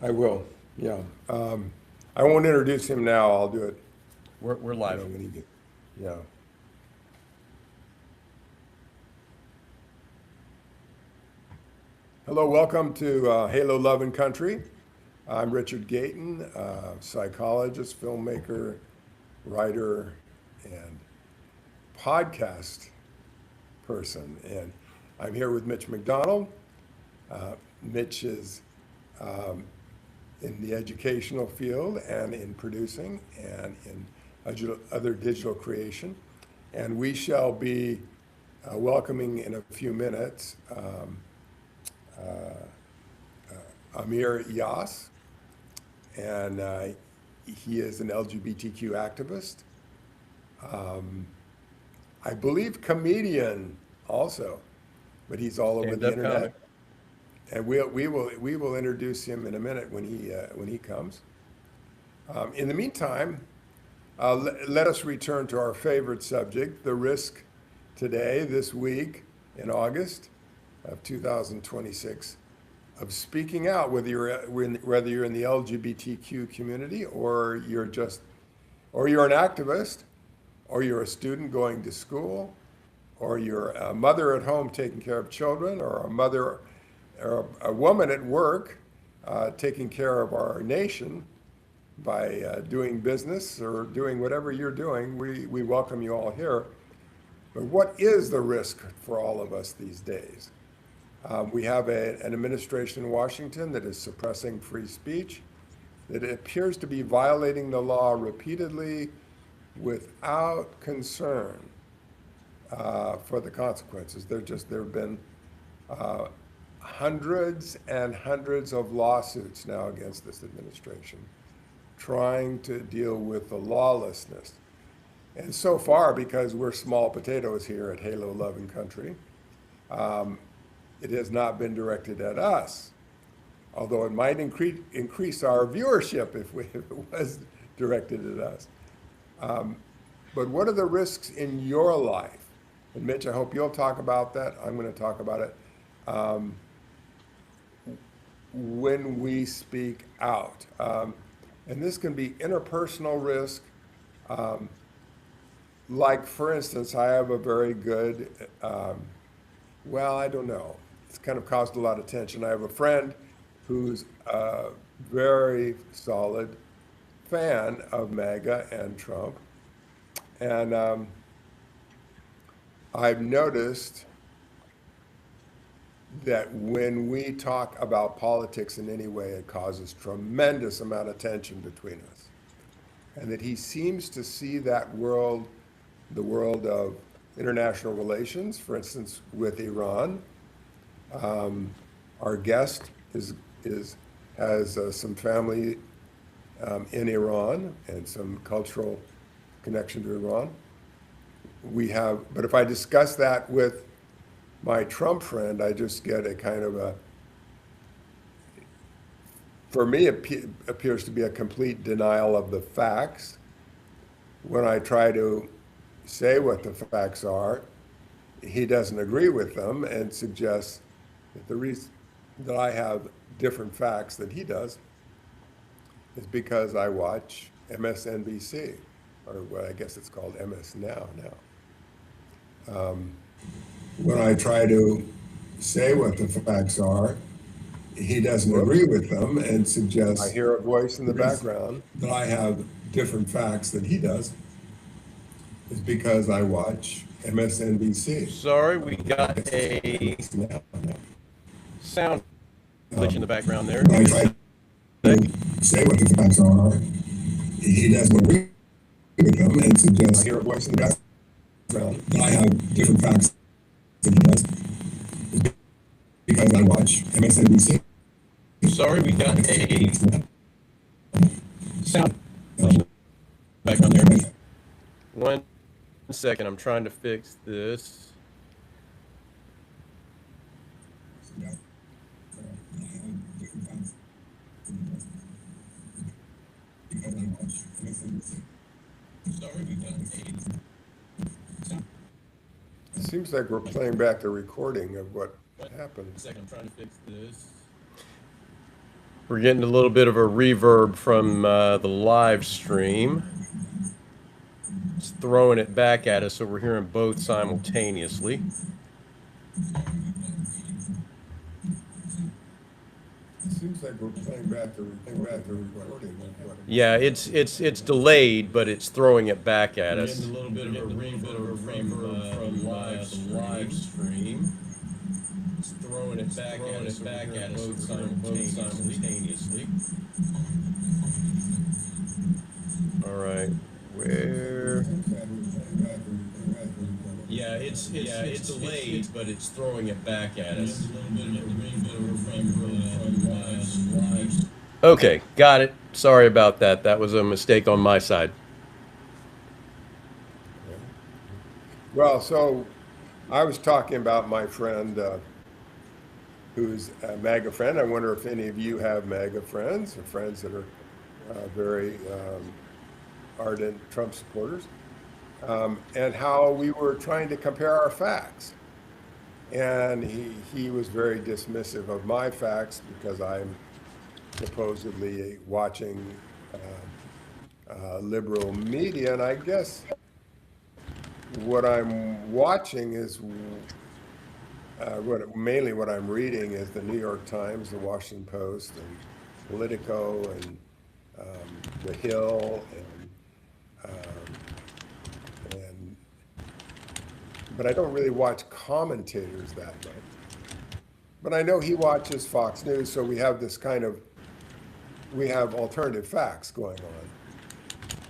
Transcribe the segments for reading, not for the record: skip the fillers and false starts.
I will, yeah. I won't introduce him now. I'll do it, We're live. when he gets, yeah. Hello, welcome to Halo Love and Country. I'm Richard Gayton, psychologist, filmmaker, writer, and podcast person. And I'm here with Mitch McDonald. Mitch is in the educational field and in producing and in other digital creation. And we shall be welcoming in a few minutes Amir Yas, and he is an LGBTQ activist. I believe comedian also, but he's all over the Stand-up internet. comic. And we will introduce him in a minute when he comes. In the meantime, let us return to our favorite subject, the risk today, this week in August of 2026, of speaking out, whether you're in the LGBTQ community or you're an activist, or you're a student going to school, or you're a mother at home taking care of children, or a mother or a woman at work taking care of our nation by doing business or doing whatever you're doing. We welcome you all here. But what is the risk for all of us these days? We have an administration in Washington that is suppressing free speech, that appears to be violating the law repeatedly without concern for the consequences. There have been hundreds and hundreds of lawsuits now against this administration, trying to deal with the lawlessness. And so far, because we're small potatoes here at Halo Love and Country, it has not been directed at us, although it might increase our viewership if it was directed at us. But what are the risks in your life? And Mitch, I hope you'll talk about that. I'm going to talk about it. When we speak out. And this can be interpersonal risk. Like, for instance, I have a very good, I don't know. It's kind of caused a lot of tension. I have a friend who's a very solid fan of MAGA and Trump. And I've noticed that when we talk about politics in any way, it causes tremendous amount of tension between us. And that he seems to see that world, the world of international relations, for instance, with Iran. Our guest has some family in Iran and some cultural connection to Iran. But if I discuss that with my Trump friend, I just get a kind of for me, it appears to be a complete denial of the facts. When I try to say what the facts are, he doesn't agree with them and suggests that the reason that I have different facts than he does is because I watch MSNBC, or what I guess it's called MS Now. When I try to say what the facts are, he doesn't agree with them and suggests I hear a voice in the background that I have different facts than he does is because I watch MSNBC. Sorry, we got a sound glitch in the background there. When I try to say what the facts are, he doesn't agree with them and suggests I hear a voice in the background that I have different facts than he does because I watch MSNBC. Sorry, we got a sound glitch in the background there. 1 second, I'm trying to fix this. It seems like we're playing back the recording of what happened. 1 second, I'm trying to fix this. We're getting a little bit of a reverb from the live stream. It's throwing it back at us, so we're hearing both simultaneously. Seems like we're playing back the recording. Yeah, it's delayed, but it's throwing it back at us. Getting a little bit of a reverb from live stream. It's throwing it back at us, both simultaneously. All right, where? Yeah, it's delayed, but it's throwing it back at us. Okay, got it. Sorry about that. That was a mistake on my side. Well, so I was talking about my friend who's a MAGA friend. I wonder if any of you have MAGA friends or friends that are very ardent Trump supporters, and how we were trying to compare our facts. And he was very dismissive of my facts because I'm supposedly watching liberal media. And I guess what I'm watching is mainly what I'm reading is the New York Times, the Washington Post, and Politico, and The Hill, but I don't really watch commentators that much. But I know he watches Fox News, so we have alternative facts going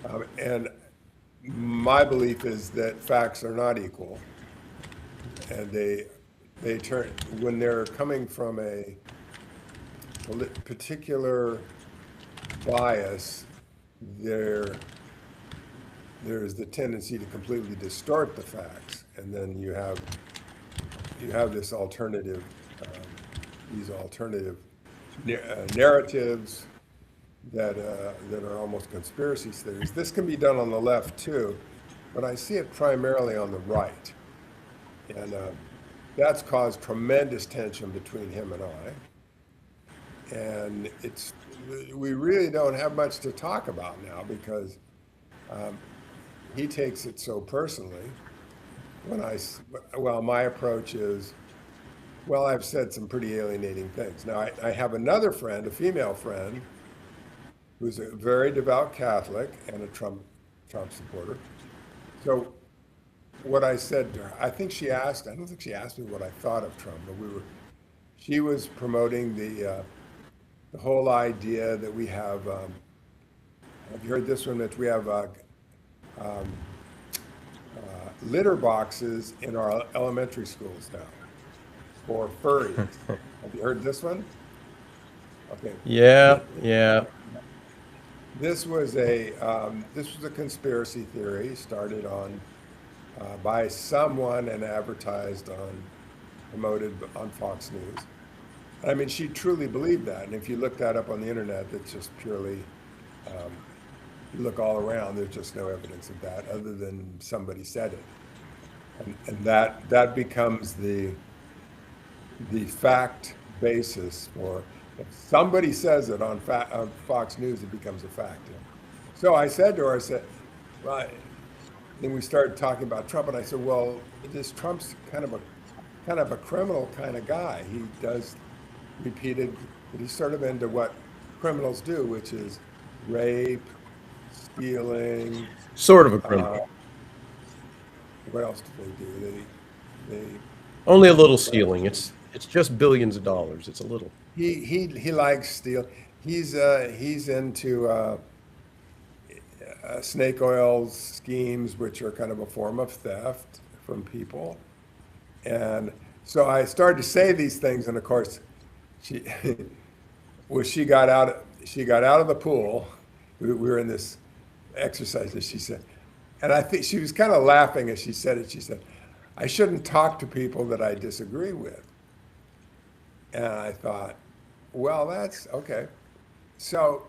on. And my belief is that facts are not equal, and when they're coming from a particular bias, there's the tendency to completely distort the facts, and then you have these alternative narratives that are almost conspiracy theories. This can be done on the left too, but I see it primarily on the right, and that's caused tremendous tension between him and I. And we really don't have much to talk about now because he takes it so personally. My approach is, well, I've said some pretty alienating things. Now, I have another friend, a female friend, who's a very devout Catholic and a Trump supporter. So what I said to her, I don't think she asked me what I thought of Trump, but she was promoting the whole idea that we have you heard this one, that we have litter boxes in our elementary schools now for furries. Have you heard this one? Okay. Yeah. This was a conspiracy theory started by someone and promoted on Fox News. I mean, she truly believed that, and if you look that up on the internet, that's just purely. You look all around, there's just no evidence of that, other than somebody said it, and that becomes the fact basis for. If somebody says it on Fox News, it becomes a fact. So I said to her, well, then we started talking about Trump, and I said, well, this Trump's kind of a criminal kind of guy. He does repeated, but he's sort of into what criminals do, which is rape, stealing. Sort of a criminal. What else do they do? They Only a little stealing. It's just billions of dollars. It's a little. He likes steal. He's into snake oil schemes, which are kind of a form of theft from people. And so I started to say these things, and of course, she got out of the pool. We were in this exercise, and she said, and I think she was kind of laughing as she said it. She said, "I shouldn't talk to people that I disagree with." And I thought, well, that's okay. So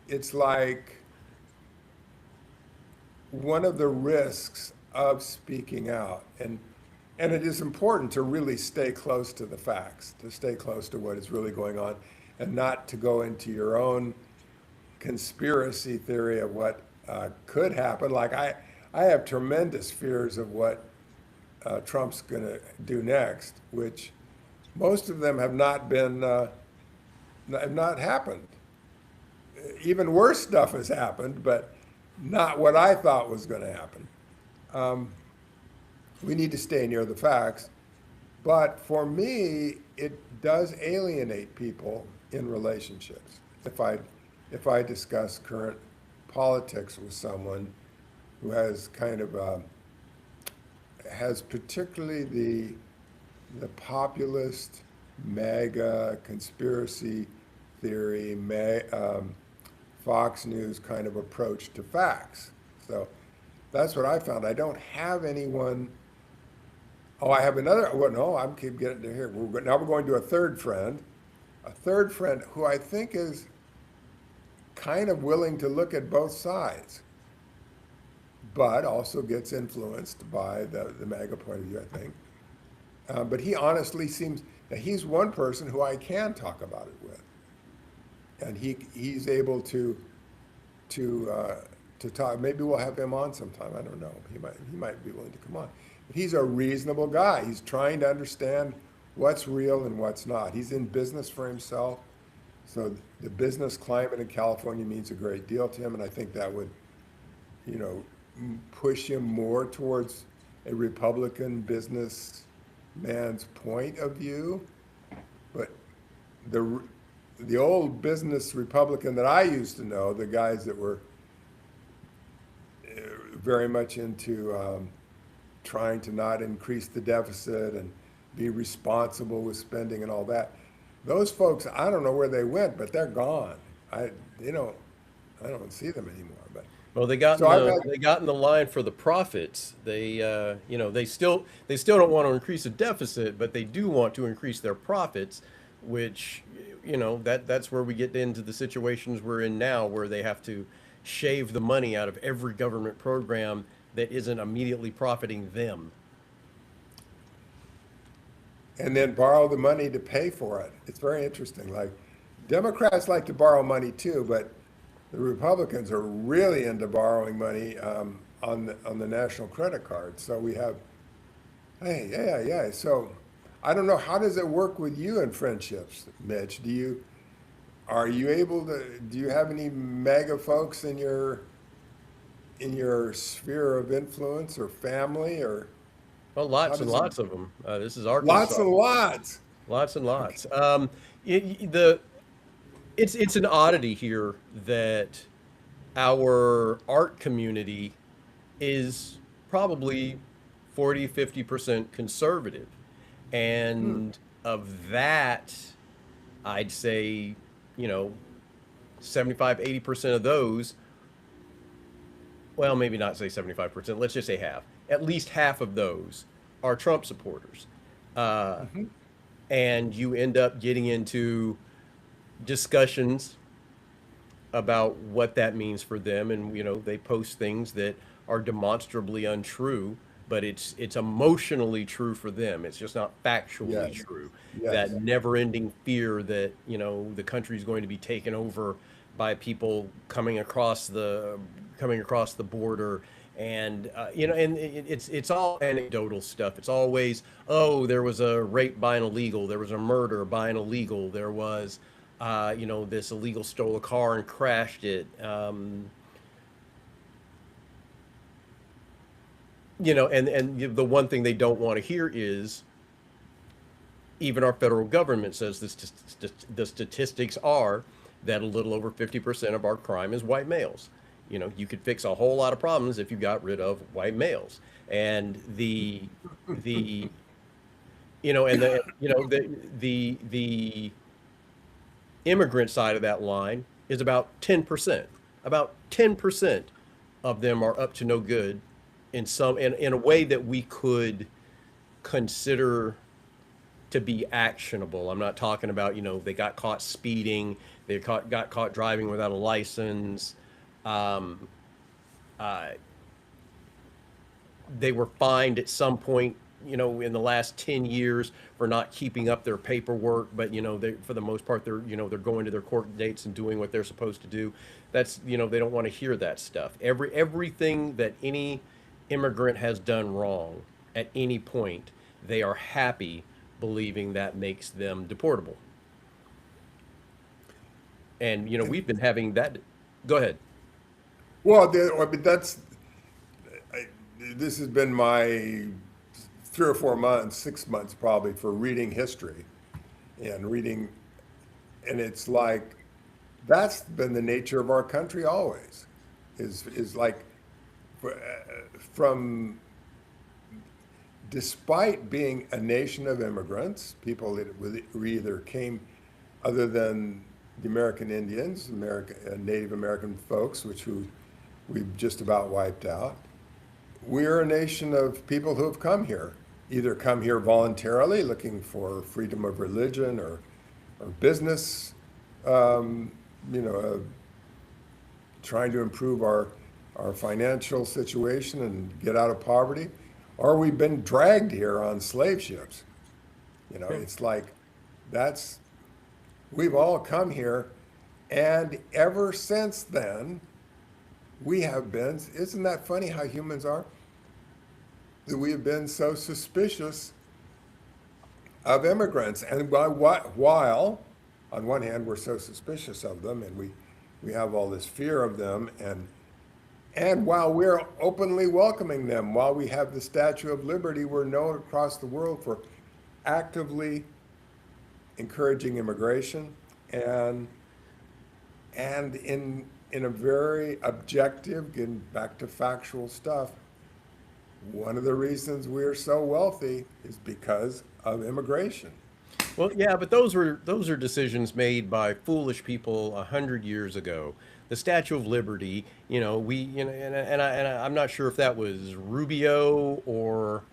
it's like one of the risks of speaking out, and it is important to really stay close to the facts, to stay close to what is really going on. and not to go into your own conspiracy theory of what could happen. Like I have tremendous fears of what Trump's going to do next, which most of them have not been, have not happened. Even worse stuff has happened, but not what I thought was going to happen. We need to stay near the facts. But for me, it does alienate people in relationships. If I discuss current politics with someone who has kind of has particularly the populist, MAGA, conspiracy theory, Fox News kind of approach to facts. So that's what I found. I don't have anyone. Oh, I have another. Well, no, I'm keep getting to here. Now we're going to a third friend who I think is kind of willing to look at both sides, but also gets influenced by the MAGA point of view, I think. But he honestly seems, he's one person who I can talk about it with. And he's able to talk. Maybe we'll have him on sometime. I don't know. He might be willing to come on. But he's a reasonable guy. He's trying to understand what's real and what's not. He's in business for himself. So the business climate in California means a great deal to him, and I think that would, push him more towards a Republican businessman's point of view. But the old business Republican that I used to know, the guys that were very much into trying to not increase the deficit and be responsible with spending and all that, those folks, I don't know where they went, but they're gone. I don't see them anymore. But Well, they got so they got in the line for the profits. They still don't want to increase the deficit, but they do want to increase their profits, which that's where we get into the situations we're in now, where they have to shave the money out of every government program that isn't immediately profiting them. and then borrow the money to pay for it. It's very interesting. Like Democrats like to borrow money too, but the Republicans are really into borrowing money on the national credit card. So we have, hey, yeah. So I don't know, how does it work with you in friendships, Mitch? Are you able to? Do you have any mega folks in your sphere of influence or family or? Well, lots and does it- lots of them. This is Lots Arkansas. and lots. Lots and lots. It's an oddity here that our art community is probably 40-50% conservative. And of that, I'd say, 75-80% of those, well, maybe not say 75%, let's just say half. At least half of those are Trump supporters. And you end up getting into discussions about what that means for them, and they post things that are demonstrably untrue, but it's emotionally true for them. It's just not factually Yes. true. Yes. That never-ending fear that the country is going to be taken over by people coming across the border. And and it's all anecdotal stuff. It's always, oh, there was a rape by an illegal, there was a murder by an illegal, there was this illegal stole a car and crashed it. And the one thing they don't want to hear is, even our federal government says the statistics are that a little over 50% of our crime is white males. You could fix a whole lot of problems if you got rid of white males. And the immigrant side of that line is about 10%. About 10% of them are up to no good in a way that we could consider to be actionable. I'm not talking about, they got caught speeding, got caught driving without a license. They were fined at some point in the last 10 years for not keeping up their paperwork, but, for the most part, they're going to their court dates and doing what they're supposed to do. That's, they don't want to hear that stuff. Everything that any immigrant has done wrong at any point, they are happy believing that makes them deportable. And, we've been having that. Go ahead. Well, but this has been my 3 or 4 months, 6 months probably, for reading history and reading, and it's like that's been the nature of our country always, is like from despite being a nation of immigrants, people that who either came other than the American Indians, Native American folks, who we've just about wiped out. We're a nation of people who have come here, either come here voluntarily, looking for freedom of religion or business, trying to improve our financial situation and get out of poverty, or we've been dragged here on slave ships. It's like we've all come here, and ever since then, we have been, isn't that funny how humans are? That we have been so suspicious of immigrants. And while on one hand, we're so suspicious of them and we have all this fear of them, and while we're openly welcoming them, while we have the Statue of Liberty, we're known across the world for actively encouraging immigration and in a very objective, getting back to factual stuff, one of the reasons we're so wealthy is because of immigration. Well, yeah, but those are decisions made by foolish people 100 years ago. The Statue of Liberty, I'm not sure if that was Rubio or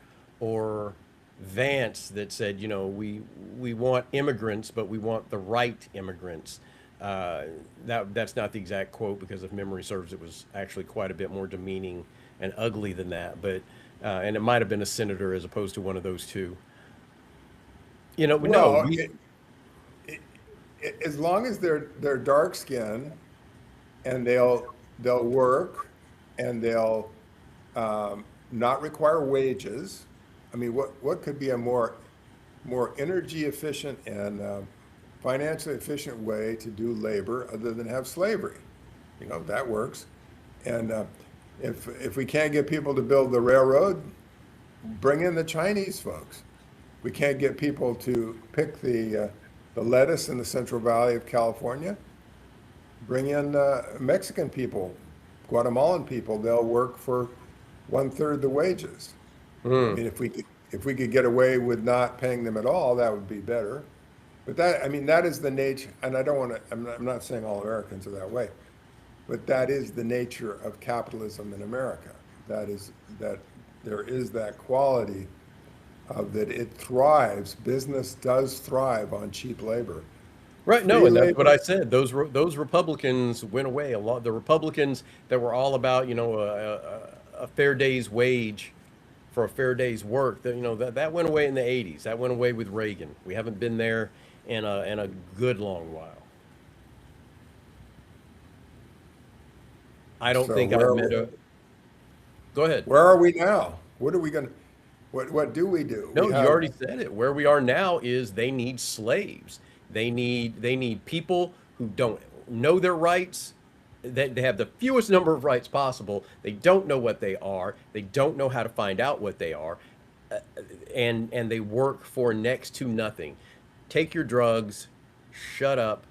Vance that said, we want immigrants, but we want the right immigrants. That's not the exact quote, because if memory serves, it was actually quite a bit more demeaning and ugly than that. But and it might have been a senator as opposed to one of those two. Well, as long as they're dark skinned and they'll work and they'll not require wages. I mean, what could be a more energy efficient and financially efficient way to do labor other than have slavery? That works. And if we can't get people to build the railroad, bring in the Chinese folks. We can't get people to pick the lettuce in the Central Valley of California, bring in Mexican people, Guatemalan people. They'll work for 1/3 the wages. I mean, if we could get away with not paying them at all, that would be better. But that is the nature, and I'm not saying all Americans are that way, but that is the nature of capitalism in America. That there is that quality of that it thrives. Business does thrive on cheap labor. Right. No, Free and that's what labor. I said. Those Republicans went away. A lot. The Republicans that were all about, a fair day's wage for a fair day's work. That went away in the '80s. That went away with Reagan. We haven't been there in a good long while. I don't So think where I've are met we? a. Go ahead. Where are we now? What are we going to? What do we do? No, We you have already said it. Where we are now is they need slaves. They need people who don't know their rights, that they have the fewest number of rights possible. They don't know what they are. They don't know how to find out what they are, and they work for next to nothing. Take your drugs, shut up,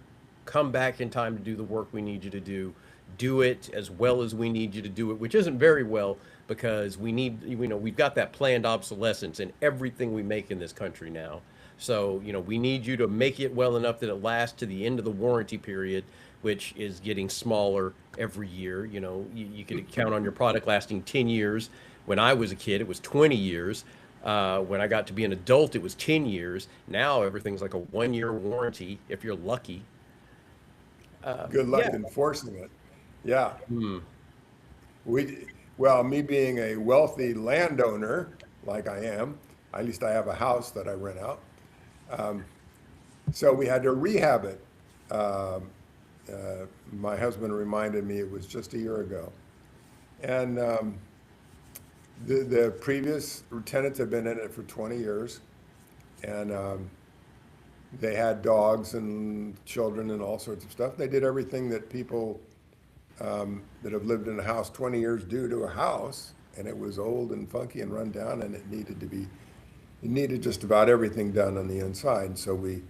come back in time to do the work we need you to do. Do it as well as we need you to do it, which isn't very well, because we've got that planned obsolescence in everything we make in this country now. So, we need you to make it well enough that it lasts to the end of the warranty period, which is getting smaller every year. You could count on your product lasting 10 years. When I was a kid, it was 20 years. When I got to be an adult, it was 10 years. Now everything's like a 1-year warranty if you're lucky. good luck Yeah. enforcing it. Yeah. Well, me being a wealthy landowner, like I am, At least I have a house that I rent out. So we had to rehab it. My husband reminded me it was just a year ago. And the previous tenants had been in it for 20 years. And they had dogs and children and all sorts of stuff. They did everything that people that have lived in a house 20 years do to a house. And it was old and funky and run down, and it needed just about everything done on the inside. So we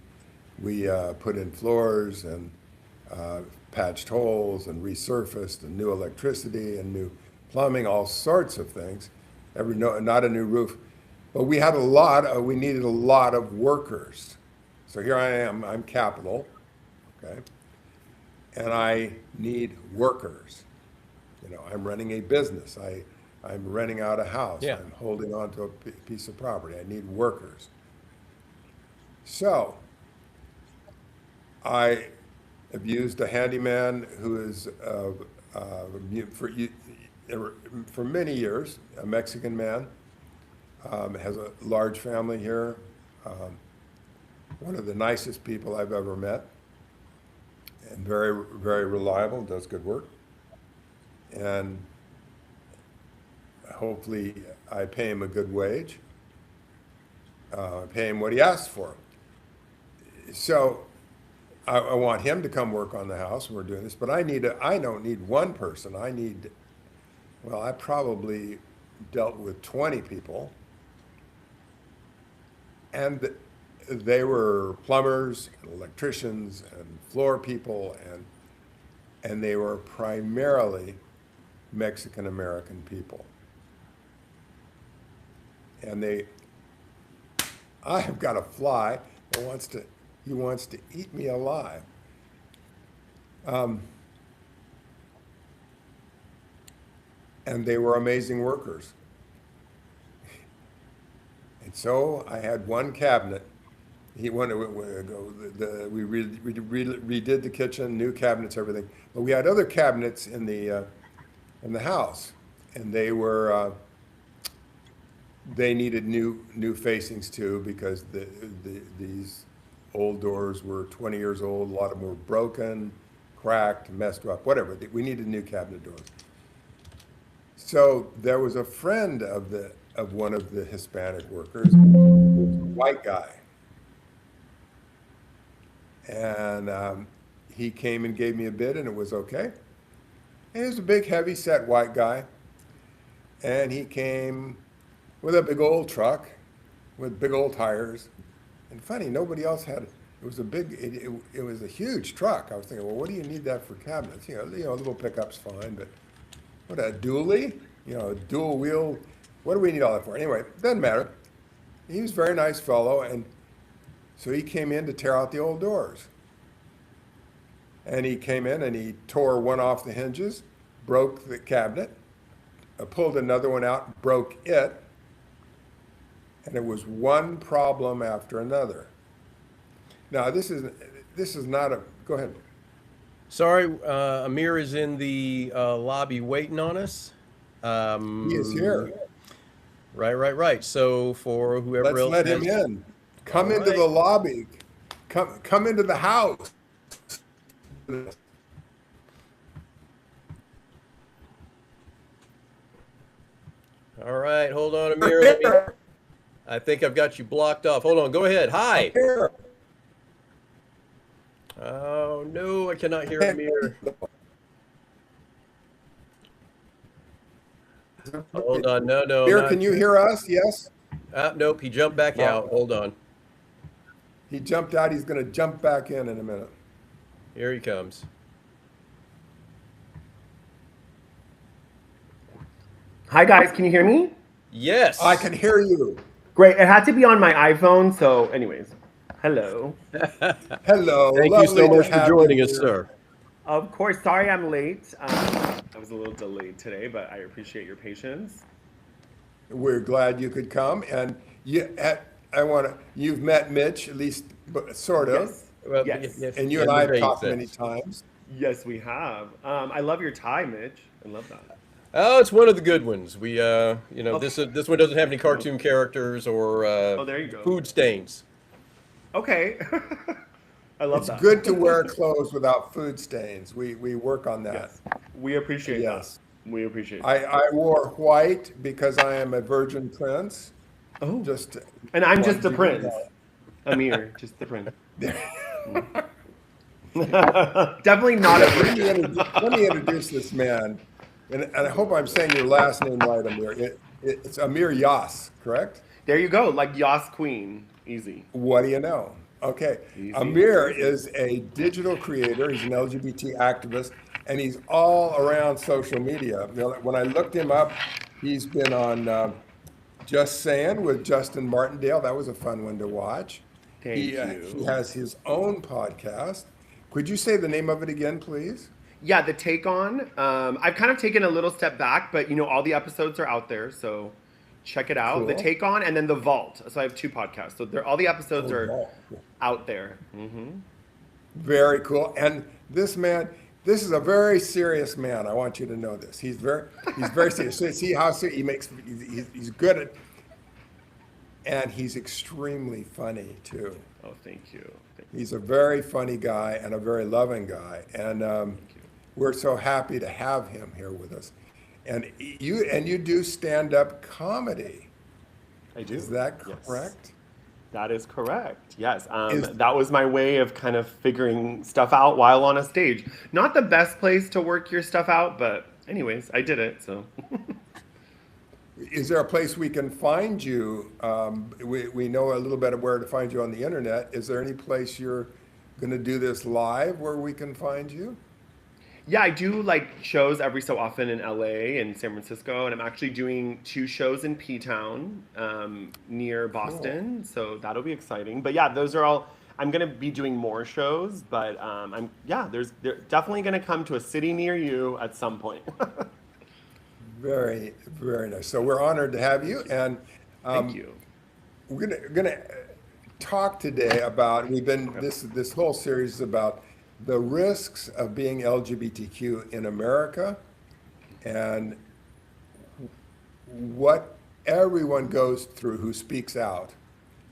put in floors and patched holes and resurfaced and new electricity and new plumbing, all sorts of things. Not a new roof, but we needed a lot of workers. So here I am, I'm capital, okay? And I need workers. I'm running a business. I'm renting out a house. Yeah. I'm holding on to a piece of property. I need workers. So I have used a handyman who is for many years, a Mexican man, has a large family here, one of the nicest people I've ever met, and very, very reliable, does good work. And hopefully I pay him a good wage, pay him what he asks for. So I want him to come work on the house, and we're doing this, but I don't need one person. I probably dealt with 20 people, and they were plumbers and electricians and floor people, and they were primarily Mexican-American people. And I have got a fly that he wants to eat me alive. And they were amazing workers. And so I had one cabinet. We redid the kitchen, new cabinets, everything. But we had other cabinets in the house, and they needed new facings too, because these old doors were 20 years old. A lot of them were broken, cracked, messed up, whatever. We needed new cabinet doors. So there was a friend of one of the Hispanic workers, a white guy, and he came and gave me a bid, and it was okay. And he was a big, heavy-set white guy, and he came with a big old truck with big old tires. And funny, nobody else had it. It was it was a huge truck. I was thinking, well, what do you need that for cabinets? Little pickup's fine, but what, a dually? Dual wheel, what do we need all that for? Anyway, doesn't matter. He was a very nice fellow, and so he came in to tear out the old doors. And he came in and he tore one off the hinges, broke the cabinet, pulled another one out, broke it, and it was one problem after another. Now, this is not go ahead. Sorry, Amir is in the lobby waiting on us. He is here. Right. So for whoever Let's else let him in. Come All into right. the lobby. Come into the house. All right, hold on, Amir. I think I've got you blocked off. Hold on, go ahead. Hi. Here. Oh no, I cannot hear Amir. Hold on, no. Here, not- can you hear us? Yes. Nope, he jumped back out. Hold on. He jumped out. He's going to jump back in a minute. Here he comes. Hi guys, can you hear me? Yes. I can hear you. Great. It had to be on my iPhone, so anyways. Hello. Hello. Thank you Lovely so to much for have joining you us, here. sir. Of course, sorry I'm late. I was a little delayed today, but I appreciate your patience. We're glad you could come, and you've met Mitch, at least sort of, Yes. Well, Yes. and you and I have Indeed, talked yes. many times. Yes, we have. I love your tie, Mitch. I love that. Oh, it's one of the good ones. We, this Okay. this one doesn't have any cartoon characters or Oh, there you go. food stains. Okay. I love It's that. good to wear clothes without food stains. We work on that. Yes. We appreciate Yes. that. We appreciate that. I wore white because I am a virgin prince. Oh. Just And I'm wanted just the you to prince. know. Amir, just the prince. Definitely not a virgin. Let me introduce this man, and I hope I'm saying your last name right, Amir. It's Amir Yas, correct? There you go, like Yas Queen. Easy. What do you know? Okay, Easy. Amir is a digital creator. He's an LGBT activist, and he's all around social media. You know, when I looked him up, he's been on Just Saying with Justin Martindale. That was a fun one to watch. Thank He you. has his own podcast. Could you say the name of it again, please? Yeah, the Take On. I've kind of taken a little step back, but all the episodes are out there, so check it out. The Cool. Take On and then the Vault. So I have two podcasts. So all the episodes Oh, are wow. out there. Very cool. And this man, this is a very serious man. I want you to know this. He's very serious. So see how serious he makes. He's good at, and he's extremely funny too. Oh, thank you. He's a very funny guy and a very loving guy, and we're so happy to have him here with us. And you do stand-up comedy. I do. Is that Yes. correct? That is correct. Yes. Is- That was my way of kind of figuring stuff out while on a stage. Not the best place to work your stuff out, but anyways, I did it. So Is there a place we can find you? We know a little bit of where to find you on the internet. Is there any place you're going to do this live where we can find you? yeah, I do like shows every so often in LA and San Francisco, and I'm actually doing 2 shows in P Town near Boston. So that'll be exciting. But yeah, those are all. I'm gonna be doing more shows, but they're definitely gonna come to a city near you at some point. Very, very nice. So we're honored to have you, and Thank you. we're gonna talk today about. We've been this whole series is about the risks of being LGBTQ in America, and what everyone goes through who speaks out,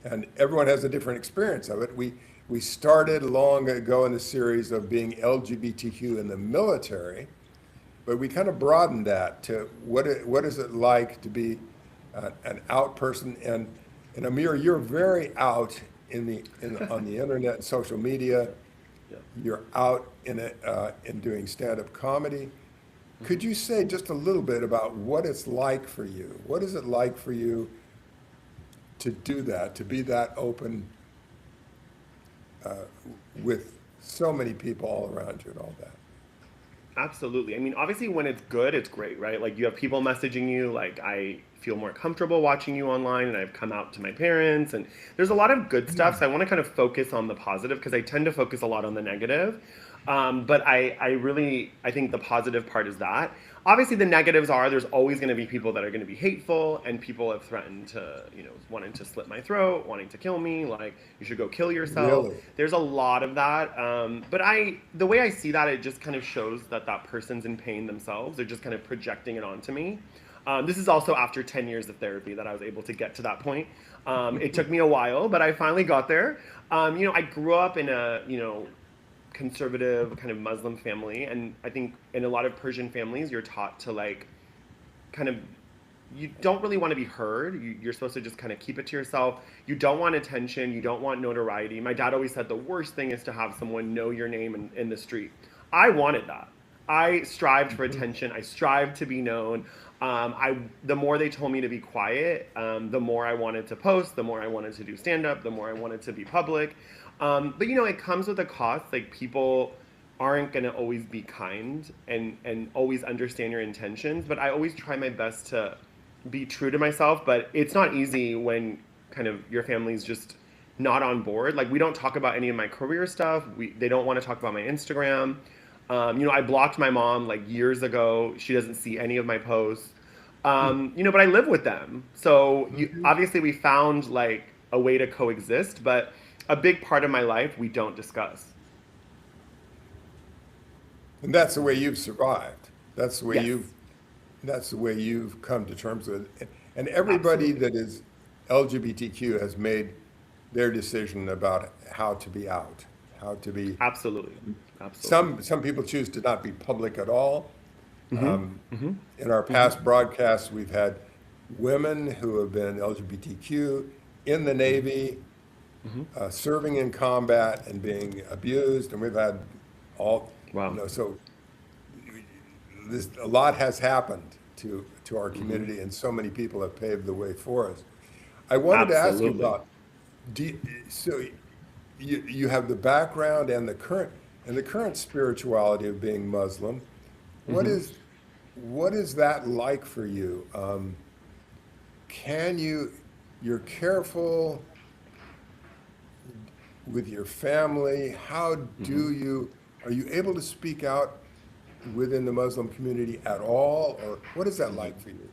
and everyone has a different experience of it. We started long ago in the series of being LGBTQ in the military, but we kind of broadened that to what is it like to be an out person. And Amir, you're very out on the internet and social media. Yeah. You're out in doing stand-up comedy. Could you say just a little bit about what it's like for you? What is it like for you to do that, to be that open with so many people all around you and all that? Absolutely. I mean, obviously, when it's good, it's great, right? Like, you have people messaging you. Like, I feel more comfortable watching you online, and I've come out to my parents, and there's a lot of good stuff. So I want to kind of focus on the positive because I tend to focus a lot on the negative. But I think the positive part is that. Obviously, the negatives are there's always going to be people that are going to be hateful, and people have threatened to, wanting to slit my throat, wanting to kill me, like, you should go kill yourself. Really? There's a lot of that. But the way I see that, it just kind of shows that that person's in pain themselves. They're just kind of projecting it onto me. This is also after 10 years of therapy that I was able to get to that point. It took me a while, but I finally got there. I grew up in a, conservative kind of Muslim family, and I think in a lot of Persian families you're taught to like kind of, you don't really want to be heard. You're supposed to just kind of keep it to yourself. You don't want attention, you don't want notoriety. My dad always said the worst thing is to have someone know your name in the street. I wanted that. I strived for attention. I strived to be known. The more they told me to be quiet, the more I wanted to post, the more I wanted to do stand-up, the more I wanted to be public. But it comes with a cost. Like, people aren't going to always be kind and always understand your intentions. But I always try my best to be true to myself. But it's not easy when kind of your family's just not on board. Like, we don't talk about any of my career stuff. They don't want to talk about my Instagram. I blocked my mom like years ago. She doesn't see any of my posts. But I live with them. So obviously we found like a way to coexist, but a big part of my life we don't discuss. And that's the way you've survived. That's the way Yes. you've that's the way you've come to terms with it. And everybody that is LGBTQ has made their decision about how to be out, how to be. Absolutely. Absolutely. Some people choose to not be public at all. Mm-hmm. In our past broadcasts, we've had women who have been LGBTQ in the Navy, serving in combat and being abused, and we've had all, Wow. so a lot has happened to our community, and so many people have paved the way for us. I wanted to ask you Absolutely. about, so you have the background and the current spirituality of being Muslim. What is that like for you? You're careful with your family. How are you able to speak out within the Muslim community at all? Or what is that like for you?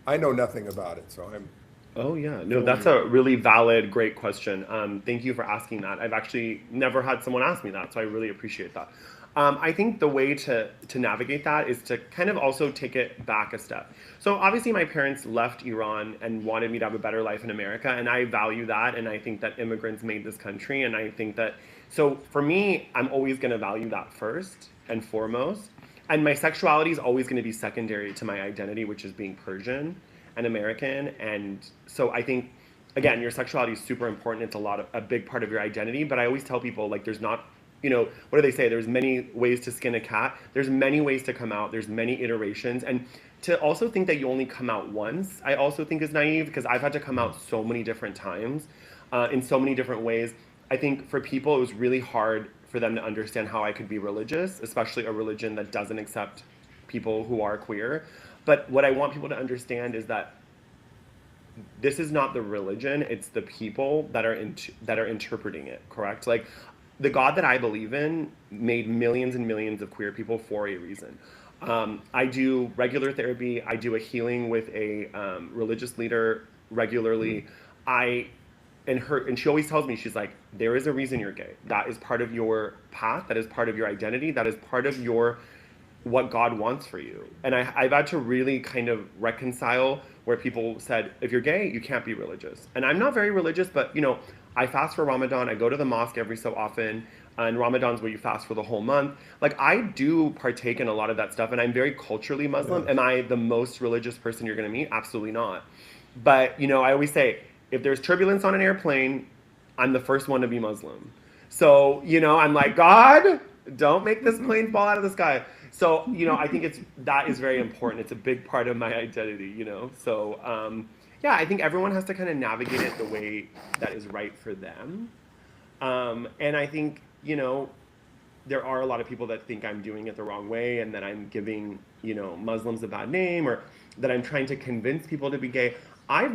I know nothing about it, so I'm. Oh yeah, no, that's a really valid, great question. Thank you for asking that. I've actually never had someone ask me that, so I really appreciate that. I think the way to navigate that is to kind of also take it back a step. So obviously my parents left Iran and wanted me to have a better life in America, and I value that, and I think that immigrants made this country, and I think that, so for me, I'm always going to value that first and foremost, and my sexuality is always going to be secondary to my identity, which is being Persian and American, and so I think, again, your sexuality is super important. It's a big part of your identity, but I always tell people, like, there's not, what do they say? There's many ways to skin a cat. There's many ways to come out. There's many iterations. And to also think that you only come out once, I also think is naive, because I've had to come out so many different times, in so many different ways. I think for people, it was really hard for them to understand how I could be religious, especially a religion that doesn't accept people who are queer. But what I want people to understand is that this is not the religion, it's the people that are interpreting it, correct? Like, the God that I believe in made millions and millions of queer people for a reason. I do regular therapy. I do a healing with a religious leader regularly. And she always tells me, she's like, there is a reason you're gay. That is part of your path. That is part of your identity. That is part of what God wants for you. And I've had to really kind of reconcile where people said, if you're gay, you can't be religious. And I'm not very religious, but I fast for Ramadan. I go to the mosque every so often. And Ramadan's where you fast for the whole month. Like, I do partake in a lot of that stuff, and I'm very culturally Muslim. Yeah. Am I the most religious person you're going to meet? Absolutely not. But, I always say, if there's turbulence on an airplane, I'm the first one to be Muslim. So, I'm like, God, don't make this plane fall out of the sky. So, I think that is very important. It's a big part of my identity, So, yeah, I think everyone has to kind of navigate it the way that is right for them. And I think, there are a lot of people that think I'm doing it the wrong way, and that I'm giving, Muslims a bad name, or that I'm trying to convince people to be gay. I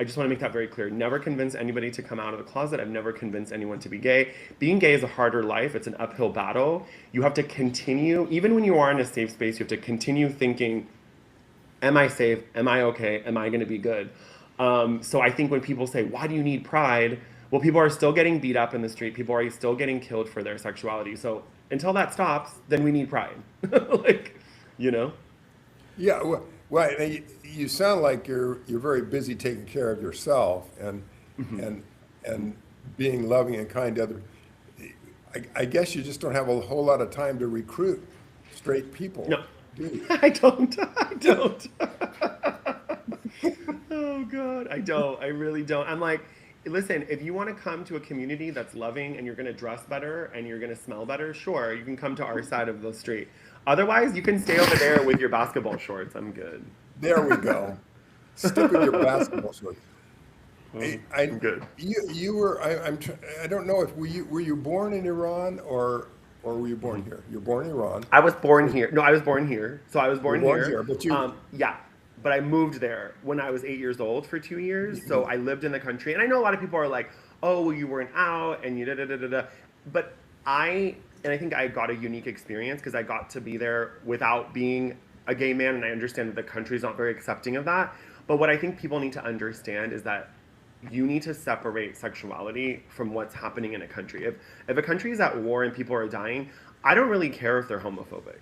just want to make that very clear, never convinced anybody to come out of the closet. I've never convinced anyone to be gay. Being gay is a harder life. It's an uphill battle. You have to continue, even when you are in a safe space, you have to continue thinking, am I safe? Am I okay? Am I going to be good? So I think when people say, why do you need pride? Well, people are still getting beat up in the street. People are still getting killed for their sexuality. So until that stops, then we need pride. Yeah, well, and you sound like you're very busy taking care of yourself and and being loving and kind to others. I guess you just don't have a whole lot of time to recruit straight people. No, Do you? I don't. Oh God, I don't. I really don't. I'm like, listen, if you want to come to a community that's loving and you're going to dress better and you're going to smell better, sure, you can come to our side of the street. Otherwise, you can stay over there with your basketball shorts. I'm good. There we go. Stick with your basketball shorts. I'm good. You were. I don't know if were you born in Iran or were you born here? You're born in Iran. I was born here. No, I was born here. So I was born You were born here. here, but you- yeah. But I moved there when I was 8 years old for 2 years. So I lived in the country. And I know a lot of people are like, oh, well, you weren't out and you da-da-da-da-da. But I think I got a unique experience because I got to be there without being a gay man. And I understand that the country's not very accepting of that. But what I think people need to understand is that you need to separate sexuality from what's happening in a country. If a country is at war and people are dying, I don't really care if they're homophobic.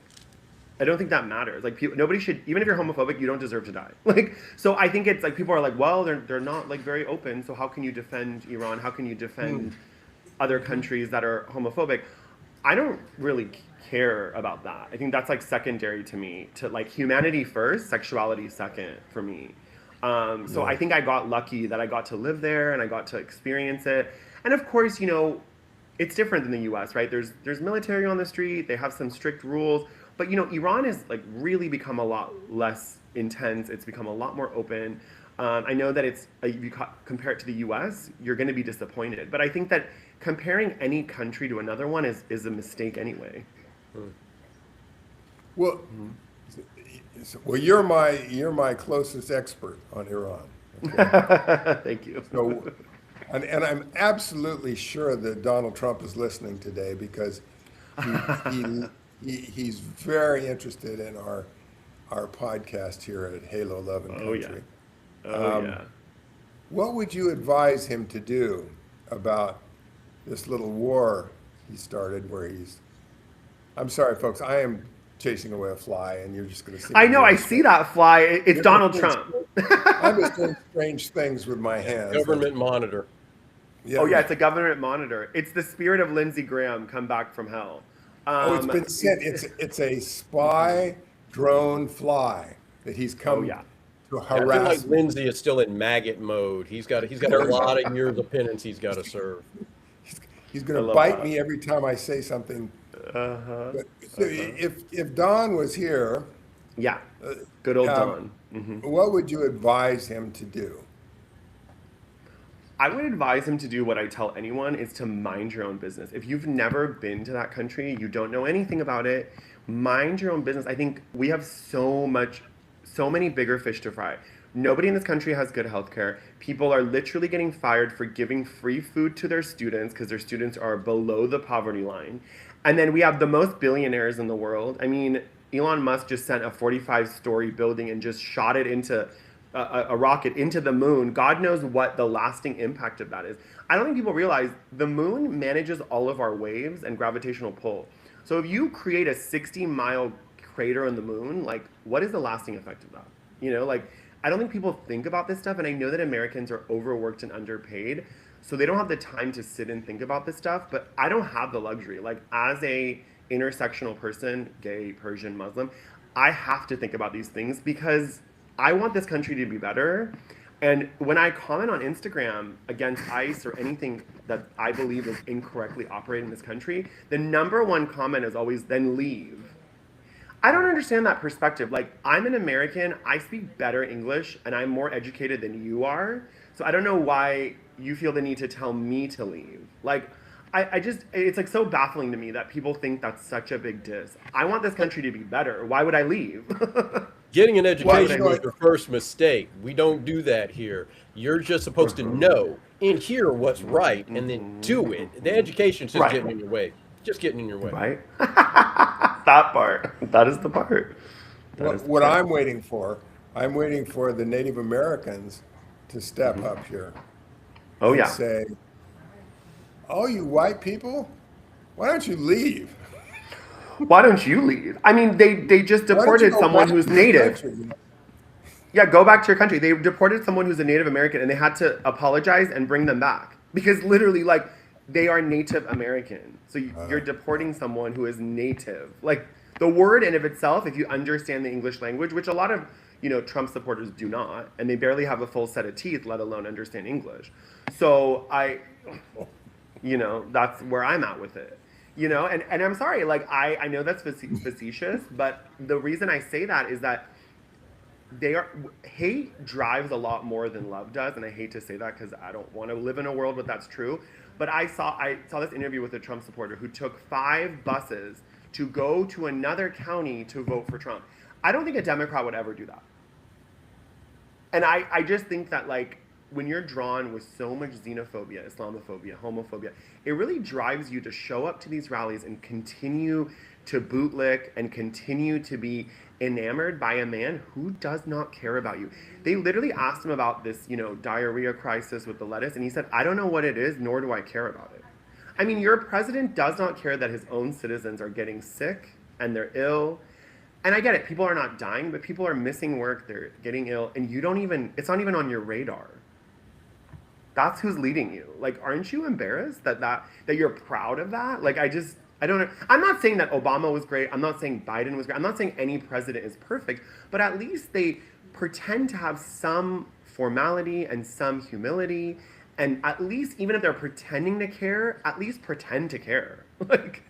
I don't think that matters. Like, nobody should, even if you're homophobic, you don't deserve to die. Like, so I think it's like people are like, well, they're not like very open. So how can you defend Iran? How can you defend other countries that are homophobic? I don't really care about that. I think that's like secondary to me. To like humanity first, sexuality second for me. So I think I got lucky that I got to live there and I got to experience it. And of course, you know, it's different than the U.S., right? There's military on the street. They have some strict rules. But, you know, Iran has like really become a lot less intense. It's become a lot more open. I know that it's, if you compare it to the U.S., you're going to be disappointed. But I think that comparing any country to another one is a mistake anyway. Well, well, you're my closest expert on Iran. Okay? Thank you. So, and I'm absolutely sure that Donald Trump is listening today because he's very interested in our podcast here at Halo Love and Oh, yeah. Country. Yeah. What would you advise him to do about this little war he started where he's, I'm sorry, folks, I am chasing away a fly and you're just going to see. I know, I see that fly. It's Donald Trump. I'm just doing strange things with my hands. Government monitor. Yeah. Oh, yeah, it's a government monitor. It's the spirit of Lindsey Graham come back from hell. Oh, it's been sent. It's a spy drone fly that he's come yeah. to I feel harass. like Lindsay is still in maggot mode. He's got a lot of years of penance he's got to serve. He's going I to love bite that. me every time I say something. But, so if Don was here, Yeah, good old um, Don. what would you advise him to do? I would advise him to do what I tell anyone is to mind your own business. If you've never been to that country, you don't know anything about it, mind your own business. I think we have so many bigger fish to fry. Nobody in this country has good healthcare. People are literally getting fired for giving free food to their students because their students are below the poverty line. And then we have the most billionaires in the world. I mean, Elon Musk just sent a 45-story building and just shot it into a rocket into the moon. God knows what the lasting impact of that is. I don't think people realize the moon manages all of our waves and gravitational pull. So if you create a 60-mile crater on the moon, like, what is the lasting effect of that? You know, like, I don't think people think about this stuff, and I know that Americans are overworked and underpaid, so they don't have the time to sit and think about this stuff, but I don't have the luxury. Like, as a intersectional person, gay, Persian, Muslim, I have to think about these things because I want this country to be better. And when I comment on Instagram against ICE or anything that I believe is incorrectly operating in this country, the number one comment is always, then leave. I don't understand that perspective. Like, I'm an American, I speak better English, and I'm more educated than you are. So I don't know why you feel the need to tell me to leave. Like, I just, it's like so baffling to me that people think that's such a big diss. I want this country to be better. Why would I leave? Getting an education Well, was your first mistake. We don't do that here. You're just supposed to know and hear what's right and then do it. The education's just Right. getting in your way. Just getting in your way. Right? That part. That is the part. That is the What part. I'm waiting for the Native Americans to step up here. Oh, and yeah. say, oh, you white people, why don't you leave? Why don't you leave? I mean, they just Why don't you deported go someone back who's to your native. country? Yeah, go back to your country. They deported someone who's a Native American and they had to apologize and bring them back because literally, like, they are Native American. So you're deporting someone who is native. Like, the word in of itself, if you understand the English language, which a lot of, you know, Trump supporters do not, and they barely have a full set of teeth, let alone understand English. So you know, that's where I'm at with it. You know, and I'm sorry, like, I know that's facetious, but the reason I say that is that hate drives a lot more than love does, and I hate to say that because I don't want to live in a world where that's true. But I saw this interview with a Trump supporter who took 5 buses to go to another county to vote for Trump. I don't think a Democrat would ever do that. And I just think that, like, when you're drawn with so much xenophobia, Islamophobia, homophobia, it really drives you to show up to these rallies and continue to bootlick and continue to be enamored by a man who does not care about you. They literally asked him about this, you know, diarrhea crisis with the lettuce, and he said, I don't know what it is, nor do I care about it. I mean, your president does not care that his own citizens are getting sick and they're ill. And I get it, people are not dying, but people are missing work, they're getting ill, and it's not even on your radar. That's who's leading you. Like, aren't you embarrassed that you're proud of that? Like, I don't know. I'm not saying that Obama was great. I'm not saying Biden was great. I'm not saying any president is perfect, but at least they pretend to have some formality and some humility. And at least, even if they're pretending to care, at least pretend to care. Like,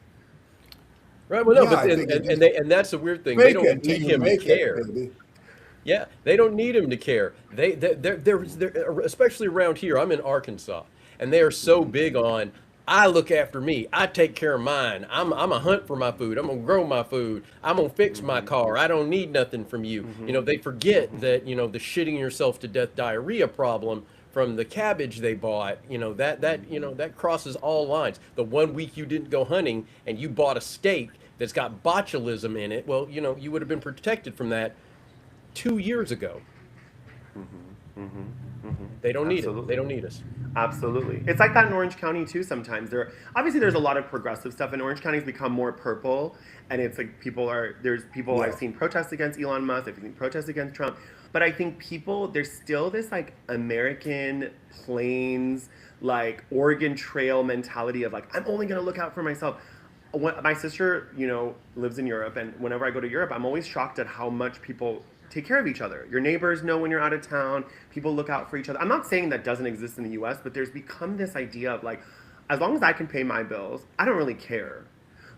Right. Well, no, Yeah, but I think it just and that's the weird thing. They make don't it need till you him to make care. it, baby. Yeah, they don't need him to care. They're especially around here. I'm in Arkansas, and they are so big on. I look after me. I take care of mine. I'm a hunt for my food. I'm gonna grow my food. I'm gonna fix my car. I don't need nothing from you. You know, they forget that the shitting yourself to death diarrhea problem from the cabbage they bought. That crosses all lines. The 1 week you didn't go hunting and you bought a steak that's got botulism in it. Well, you would have been protected from that 2 years ago. They don't need it. Absolutely. They don't need us. absolutely. It's like that in Orange County too sometimes. There's a lot of progressive stuff, and Orange County's become more purple, and it's like there's people Yeah. I've seen protest against Elon Musk, I've seen protests against Trump, but I think there's still this like American plains, like Oregon Trail mentality of like, I'm only gonna look out for myself. My sister, lives in Europe, and whenever I go to Europe, I'm always shocked at how much people take care of each other. Your neighbors know when you're out of town. People look out for each other. I'm not saying that doesn't exist in the US, but there's become this idea of like, as long as I can pay my bills, I don't really care.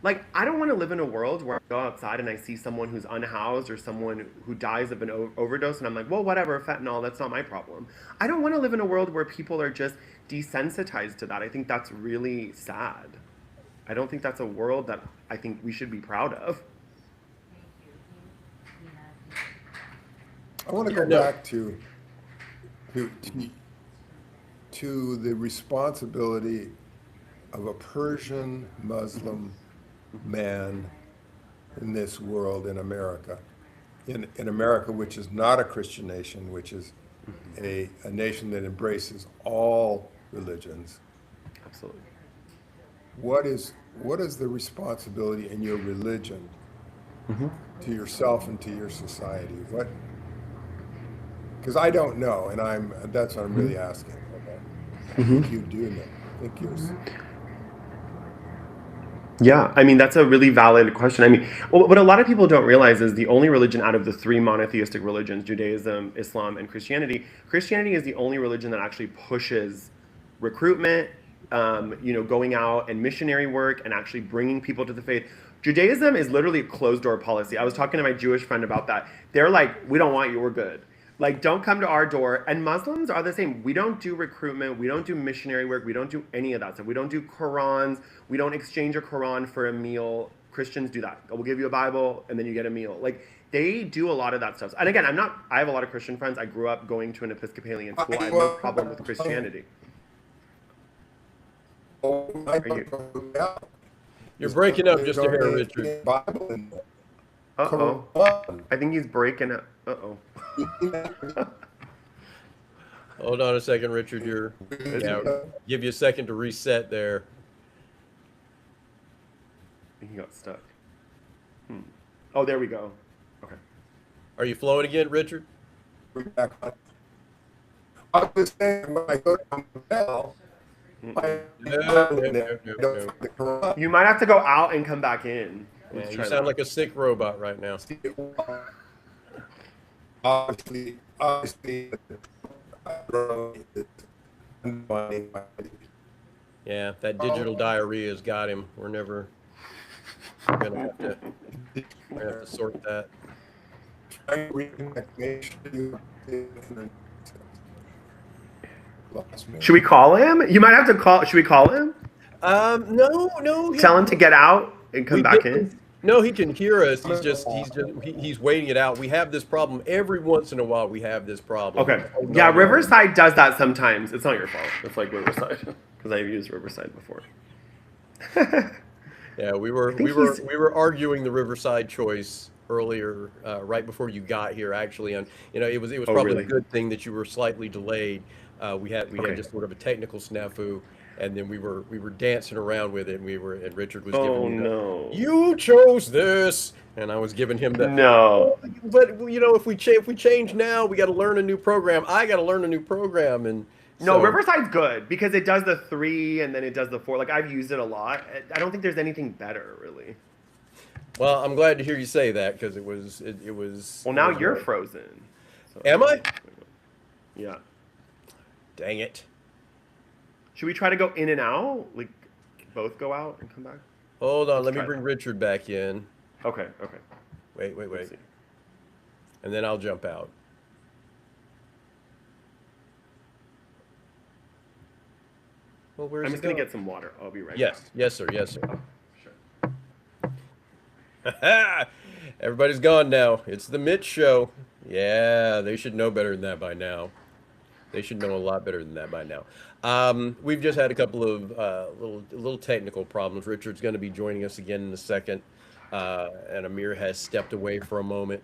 Like, I don't want to live in a world where I go outside and I see someone who's unhoused or someone who dies of an overdose, and I'm like, well, whatever, fentanyl, that's not my problem. I don't want to live in a world where people are just desensitized to that. I think that's really sad. I don't think that's a world that I think we should be proud of. I want to go No. back to the responsibility of a Persian Muslim man in this world, in America, in America, which is not a Christian nation, which is a nation that embraces all religions. Absolutely. What is the responsibility in your religion to yourself and to your society? What? Because I don't know, and that's what I'm really asking. Okay? I think you do know. I think yours. Yeah, I mean, that's a really valid question. I mean, what a lot of people don't realize is the only religion out of the three monotheistic religions, Judaism, Islam, and Christianity is the only religion that actually pushes recruitment, going out and missionary work and actually bringing people to the faith. Judaism is literally a closed door policy. I was talking to my Jewish friend about that. They're like, we don't want you, we're good. Like, don't come to our door. And Muslims are the same. We don't do recruitment. We don't do missionary work. We don't do any of that stuff. We don't do Qurans. We don't exchange a Quran for a meal. Christians do that. We'll give you a Bible and then you get a meal. Like, they do a lot lot of stuff. And again, I have a lot of Christian friends. I grew up going to an Episcopalian school. I have no problem with Christianity. You're breaking up just a hair, Richard. Uh-oh. I think he's breaking up. Uh-oh. Hold on a second, Richard. Give you a second to reset there. I think he got stuck. Oh, there we go. Okay. Are you flowing again, Richard? I was saying, when I go down the bell, No. You might have to go out and come back in. Yeah, Let's you try sound that. like a sick robot right now. obviously, Yeah, that digital diarrhea has got him. We're gonna have to sort that. Should we call him? You might have to call. Should we call him? No. Tell him to get out and come back in. No, he can hear us. He's waiting it out. We have this problem every once in a while. We have this problem. Okay. Yeah, Riverside does that sometimes. It's not your fault. It's like Riverside because I've used Riverside before. Yeah, we were arguing the Riverside choice earlier, right before you got here. Actually, and it was probably really? a good thing that you were slightly delayed. We had Okay. just sort of a technical snafu, and then we were dancing around with it, and Richard was Oh giving me no. you chose this. and I was giving him the. No. But you know, if we change now, we got to learn a new program. I got to learn a new program, and No, so- Riverside's good because it does the 3 and then it does the 4. Like I've used it a lot. I don't think there's anything better really. Well, I'm glad to hear you say that because it was. Well, now it was you're right. frozen. So, Am I? Yeah. Dang it! Should we try to go in and out? Like both go out and come back? Hold on, let me try bring that. Richard back in. Okay. Okay. Wait, Let's see. and then I'll jump out. Well, where's I'm he just gonna going? get some water. I'll be right Yes, back. yes, sir, yes, sir. Sure. Everybody's gone now. It's the Mitch show. Yeah, they should know better than that by now. They should know a lot better than that by now. We've just had a couple of little technical problems. Richard's going to be joining us again in a second, and Amir has stepped away for a moment.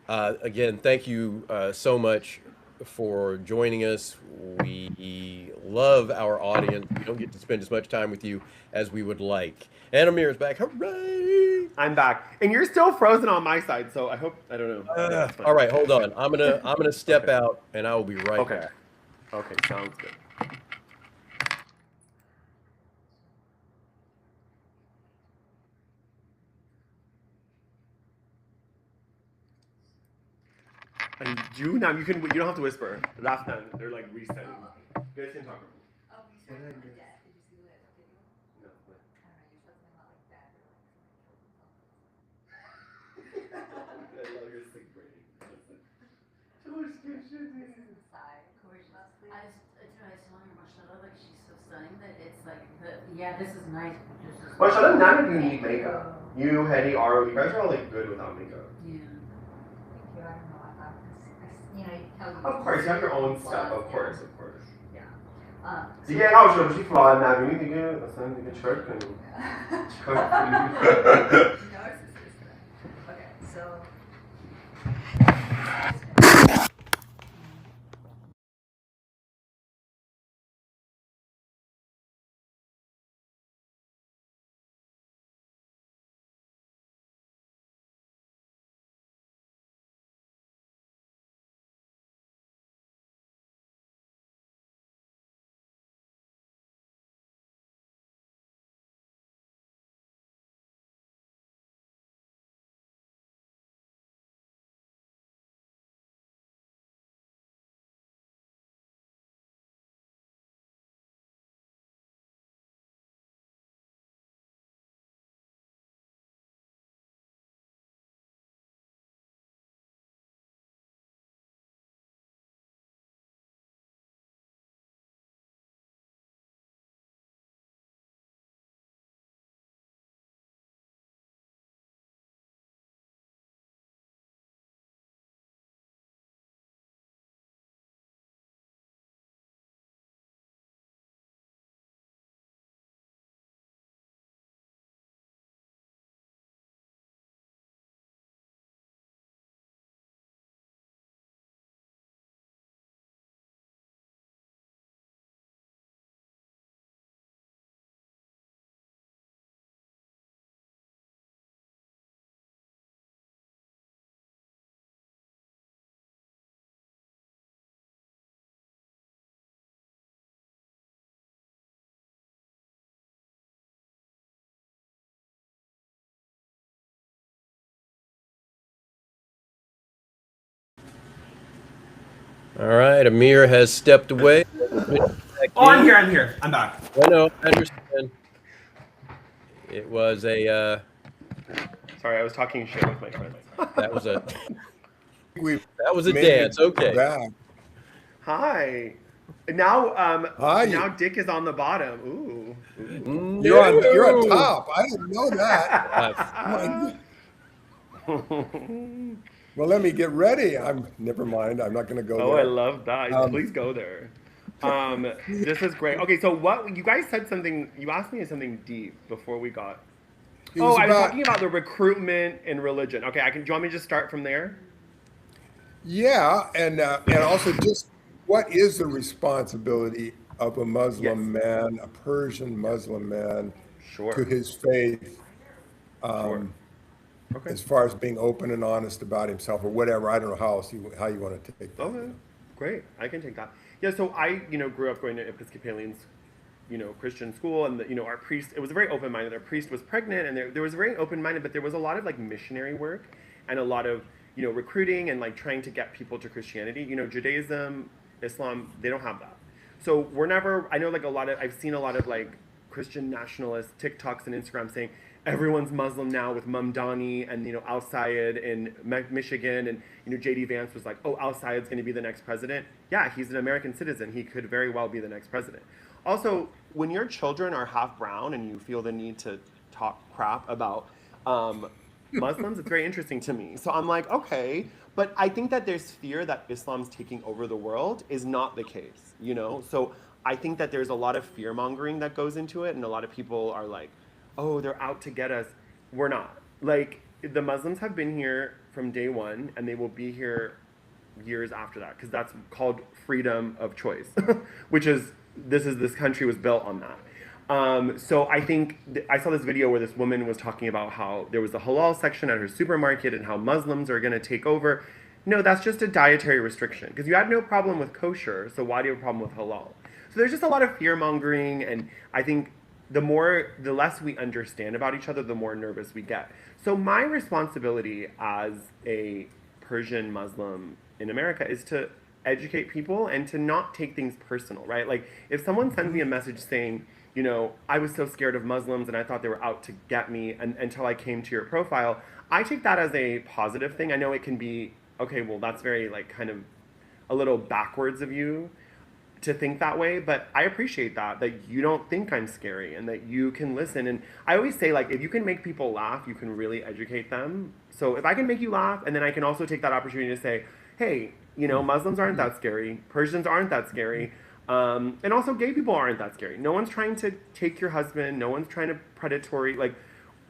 Again, thank you so much for joining us. We love our audience. We don't get to spend as much time with you as we would like. And Amir is back. Hooray! I'm back, and you're still frozen on my side. So I hope I don't know. Yeah, it's fine. All right, hold on. I'm gonna step out, and I will be right Okay. back. Okay. Sounds good. And you now you can you don't have to whisper. Last time they're like resetting. You guys can talk. Oh, you said from the death. Did you see that video? No, I don't know, you're talking about like that. Or like I love your sick brain. this is the side, gorgeous. I was telling her, Mashallah, like she's so stunning that it's like, yeah, this is nice. But this is Well, none of you need makeup. You, Hetty, Aro, you guys are all like good without makeup. Yeah. Thank you. I don't know. You know, you tell you. Of course, you have your own stuff. Of course, of course. So, دیگه نباشه باشی فعال نبینی دیگه اصلا دیگه چیکار کنیم چیکار کنیم Okay, so. All right, Amir has stepped away. I'm here. I'm back. I know, I understand. It was a Sorry, I was talking shit with my friends. that was a We've dance. made it Okay. back. Hi. Now, Hi. now Dick is on the bottom. Ooh. You're on top. I didn't know that. Uh, Oh, my God. Well, let me get ready. Never mind. I'm not going to go Oh, there. I love that. Please go there. This is great. Okay, so what you guys said something. You asked me something deep before we got. It was I was about- talking about the recruitment in religion. Okay, do you want me to just start from there? Yeah, and also just what is the responsibility of a Muslim man, a Persian Muslim man, Sure. to his faith? Sure. Okay. as far as being open and honest about himself or whatever. I don't know how you want to take that. Okay, great. I can take that. Yeah, so I, grew up going to Episcopalian, Christian school, and our priest. It was very open-minded. Our priest was pregnant, and there was very open-minded, but there was a lot of like missionary work and a lot of recruiting and like trying to get people to Christianity. Judaism, Islam, they don't have that. So we're never. I know like I've seen a lot of like Christian nationalist TikToks and Instagram saying everyone's Muslim now with Mamdani and Al Sayed in Michigan, and JD Vance was like, oh, Al Sayed's going to be the next president. Yeah, he's an American citizen. He could very well be the next president. Also, when your children are half brown and you feel the need to talk crap about Muslims, it's very interesting to me. So I'm like, okay, but I think that there's fear that Islam's taking over the world is not the case, So I think that there's a lot of fear mongering that goes into it, and a lot of people are like, oh, they're out to get us. We're not. Like, the Muslims have been here from day one, and they will be here years after that, because that's called freedom of choice, which is, this country was built on that. So I think, I saw this video where this woman was talking about how there was a halal section at her supermarket and how Muslims are going to take over. No, that's just a dietary restriction, because you had no problem with kosher, so why do you have a problem with halal? So there's just a lot of fear mongering, and I think the less we understand about each other, the more nervous we get. So my responsibility as a Persian Muslim in America is to educate people and to not take things personal, right? Like, if someone sends me a message saying, I was so scared of Muslims and I thought they were out to get me until I came to your profile, I take that as a positive thing. I know it can be, okay, well, that's very like kind of a little backwards of you to think that way, but I appreciate that you don't think I'm scary and that you can listen. And I always say, like, if you can make people laugh, you can really educate them. So if I can make you laugh, and then I can also take that opportunity to say, hey, Muslims aren't that scary, Persians aren't that scary, and also gay people aren't that scary. No one's trying to take your husband, no one's trying to predatory, like,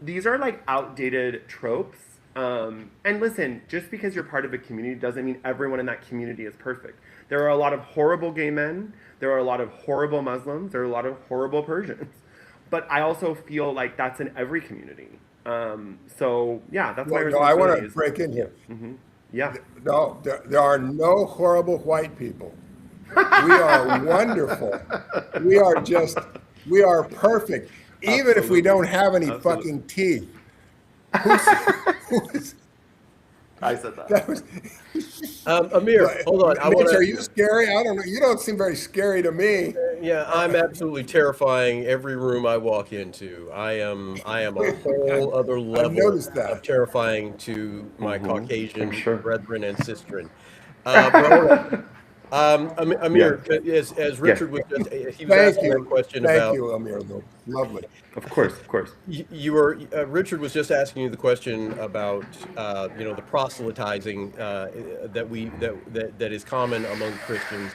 these are like outdated tropes. And listen, just because you're part of a community doesn't mean everyone in that community is perfect. There are a lot of horrible gay men. There are a lot of horrible Muslims. There are a lot of horrible Persians. But I also feel like that's in every community. So, yeah, that's my No, responsibility. I want to break in here. Yeah. No, there are no horrible white people. We are wonderful. We are perfect. Even if we don't have any fucking teeth. Who's, I said that. that was, Amir, hold on. I Mitch, want are you scary? I don't know. You don't seem very scary to me. Yeah, I'm absolutely terrifying every room I walk into. I am a whole other level noticed that. of terrifying to my Caucasian sure. brethren and sistren. But Amir, as Richard was just, he was Thank asking you. a question Thank about. you, Amir. Lovely. Of course. You were Richard was just asking you the question about the proselytizing that is common among Christians,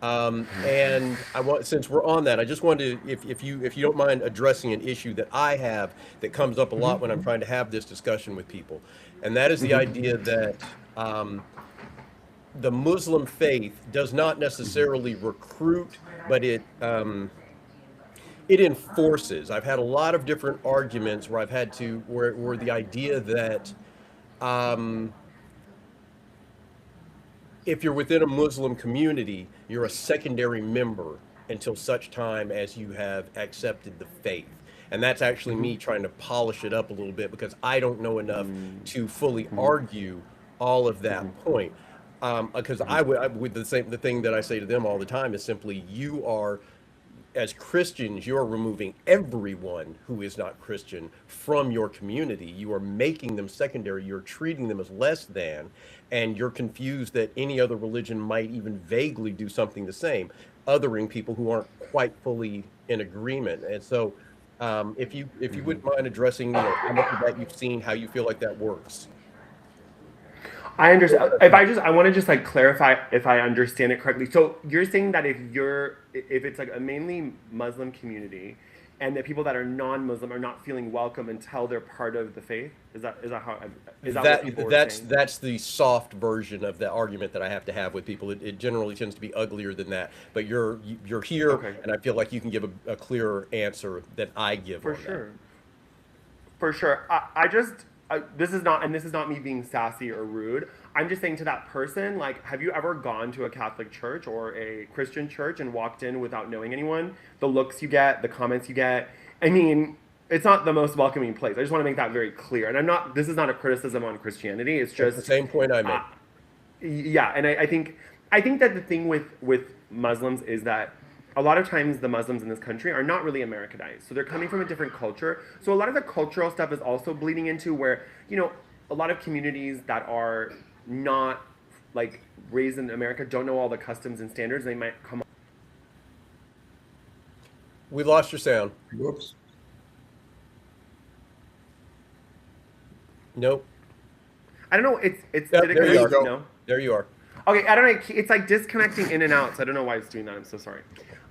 and since we're on that, I just wanted to, if you don't mind addressing an issue that I have that comes up a lot when I'm trying to have this discussion with people, and that is the idea that the Muslim faith does not necessarily recruit, but it enforces. I've had a lot of different arguments where I've had to, where the idea that if you're within a Muslim community, you're a secondary member until such time as you have accepted the faith. And that's actually me trying to polish it up a little bit, because I don't know enough to fully argue all of that point. Because I would the thing that I say to them all the time is simply, you are, as Christians, you're removing everyone who is not Christian from your community. You are making them secondary. You're treating them as less than, and you're confused that any other religion might even vaguely do something the same, othering people who aren't quite fully in agreement. And so, if you wouldn't mind addressing, how much of that you've seen, how you feel like that works. I understand. I want to just like clarify if I understand it correctly. So you're saying that if it's like a mainly Muslim community, and the people that are non-Muslim are not feeling welcome until they're part of the faith, is that what people were saying? That's the soft version of the argument that I have to have with people. It generally tends to be uglier than that. But you're here, Okay. and I feel like you can give a clearer answer than I give. For on sure. For sure. I just this is not me being sassy or rude. I'm just saying to that person, like, have you ever gone to a Catholic church or a Christian church and walked in without knowing anyone? The looks you get, the comments you get. I mean, it's not the most welcoming place. I just want to make that very clear. And this is not a criticism on Christianity. It's That's just the same point I made. yeah, and I think that the thing with Muslims is that a lot of times the Muslims in this country are not really Americanized. So they're coming from a different culture. So a lot of the cultural stuff is also bleeding into where, you know, a lot of communities that are not like raised in America don't know all the customs and standards. They might come. We lost your sound. Whoops. Nope. I don't know. It's Yeah, did it there you connect? are. No. There you are. Okay, I don't know. It's like disconnecting in and out. So I don't know why it's doing that. I'm so sorry.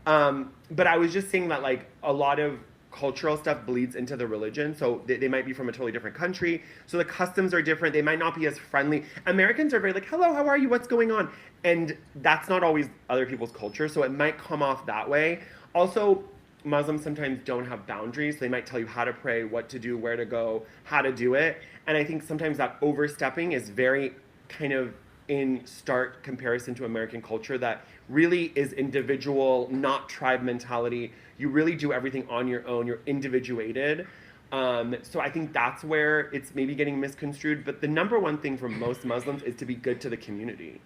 But I was just saying that like a lot of cultural stuff bleeds into the religion. So they might be from a totally different country. So the customs are different. They might not be as friendly. Americans are very like, hello, how are you? What's going on? And that's not always other people's culture. So it might come off that way. Also, Muslims sometimes don't have boundaries. They might tell you how to pray, what to do, where to go, how to do it. And I think sometimes that overstepping is very kind of in stark comparison to American culture that really is individual, not tribe mentality. You really do everything on your own. You're individuated. So I think that's where it's maybe getting misconstrued. But the number one thing for most Muslims is to be good to the community.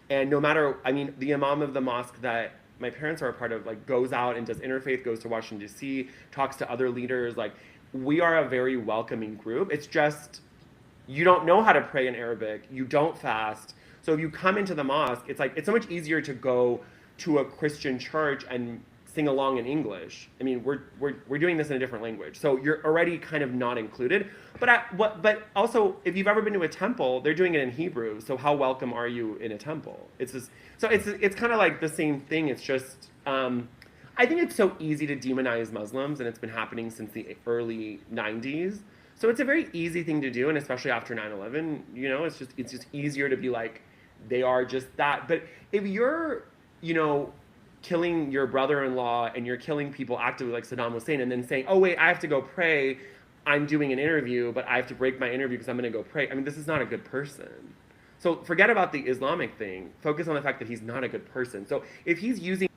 And no matter, I mean, the imam of the mosque that my parents are a part of, like, goes out and does interfaith, goes to Washington, D.C., talks to other leaders. Like, we are a very welcoming group. It's just, you don't know how to pray in Arabic. You don't fast. So if you come into the mosque, it's like, it's so much easier to go to a Christian church and sing along in English. I mean, we're doing this in a different language. So you're already kind of not included. But also, if you've ever been to a temple, they're doing it in Hebrew. So how welcome are you in a temple? It's just, so it's kind of like the same thing. It's just, I think it's so easy to demonize Muslims, and it's been happening since the early 90s. So it's a very easy thing to do, and especially after 9/11, you know, it's just easier to be like, they are just that. But if you're, you know, killing your brother-in-law and you're killing people actively like Saddam Hussein and then saying, oh wait, I have to go pray, I'm doing an interview, but I have to break my interview because I'm going to go pray. I mean, this is not a good person. So forget about the Islamic thing. Focus on the fact that he's not a good person. So if he's using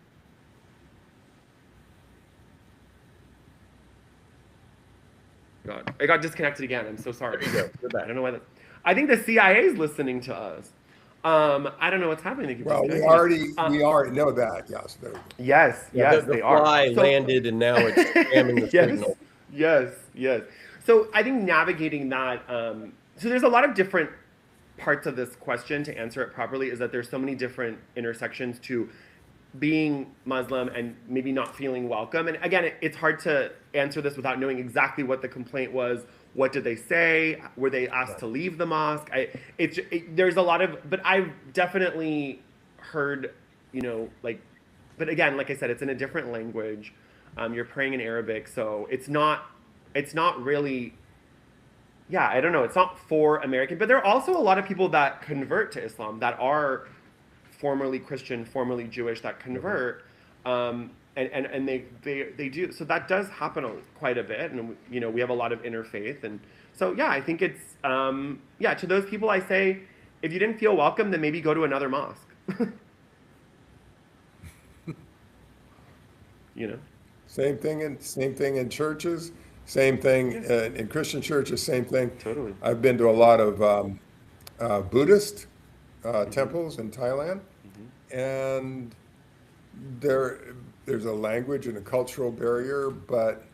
God, I got disconnected again. I'm so sorry. There you go. You're back. I don't know why that. I think the CIA is listening to us. I don't know what's happening. They keep Well, we disconnecting. already know that. Yes. There we go. Yes, Yeah, yes, the they are. fly So- landed, and now it's jamming the yes, signal. yes. So I think navigating that. So there's a lot of different parts of this question to answer it properly. Is that there's so many different intersections to being Muslim and maybe not feeling welcome. And again, it's hard to answer this without knowing exactly what the complaint was. What did they say? Were they asked to leave the mosque? There's a lot of, but I've definitely heard, you know, like, but again, like I said, it's in a different language. You're praying in Arabic, so it's not really, yeah, I don't know. It's not for American, but there are also a lot of people that convert to Islam that are formerly Christian, formerly Jewish that convert, and they do. So that does happen quite a bit, and you know, we have a lot of interfaith, and so yeah, I think it's yeah. To those people, I say, if you didn't feel welcome, then maybe go to another mosque. You know. Same thing in churches. Same thing in Christian churches. Same thing. Totally. I've been to a lot of Buddhist temples in Thailand, and there's a language and a cultural barrier, but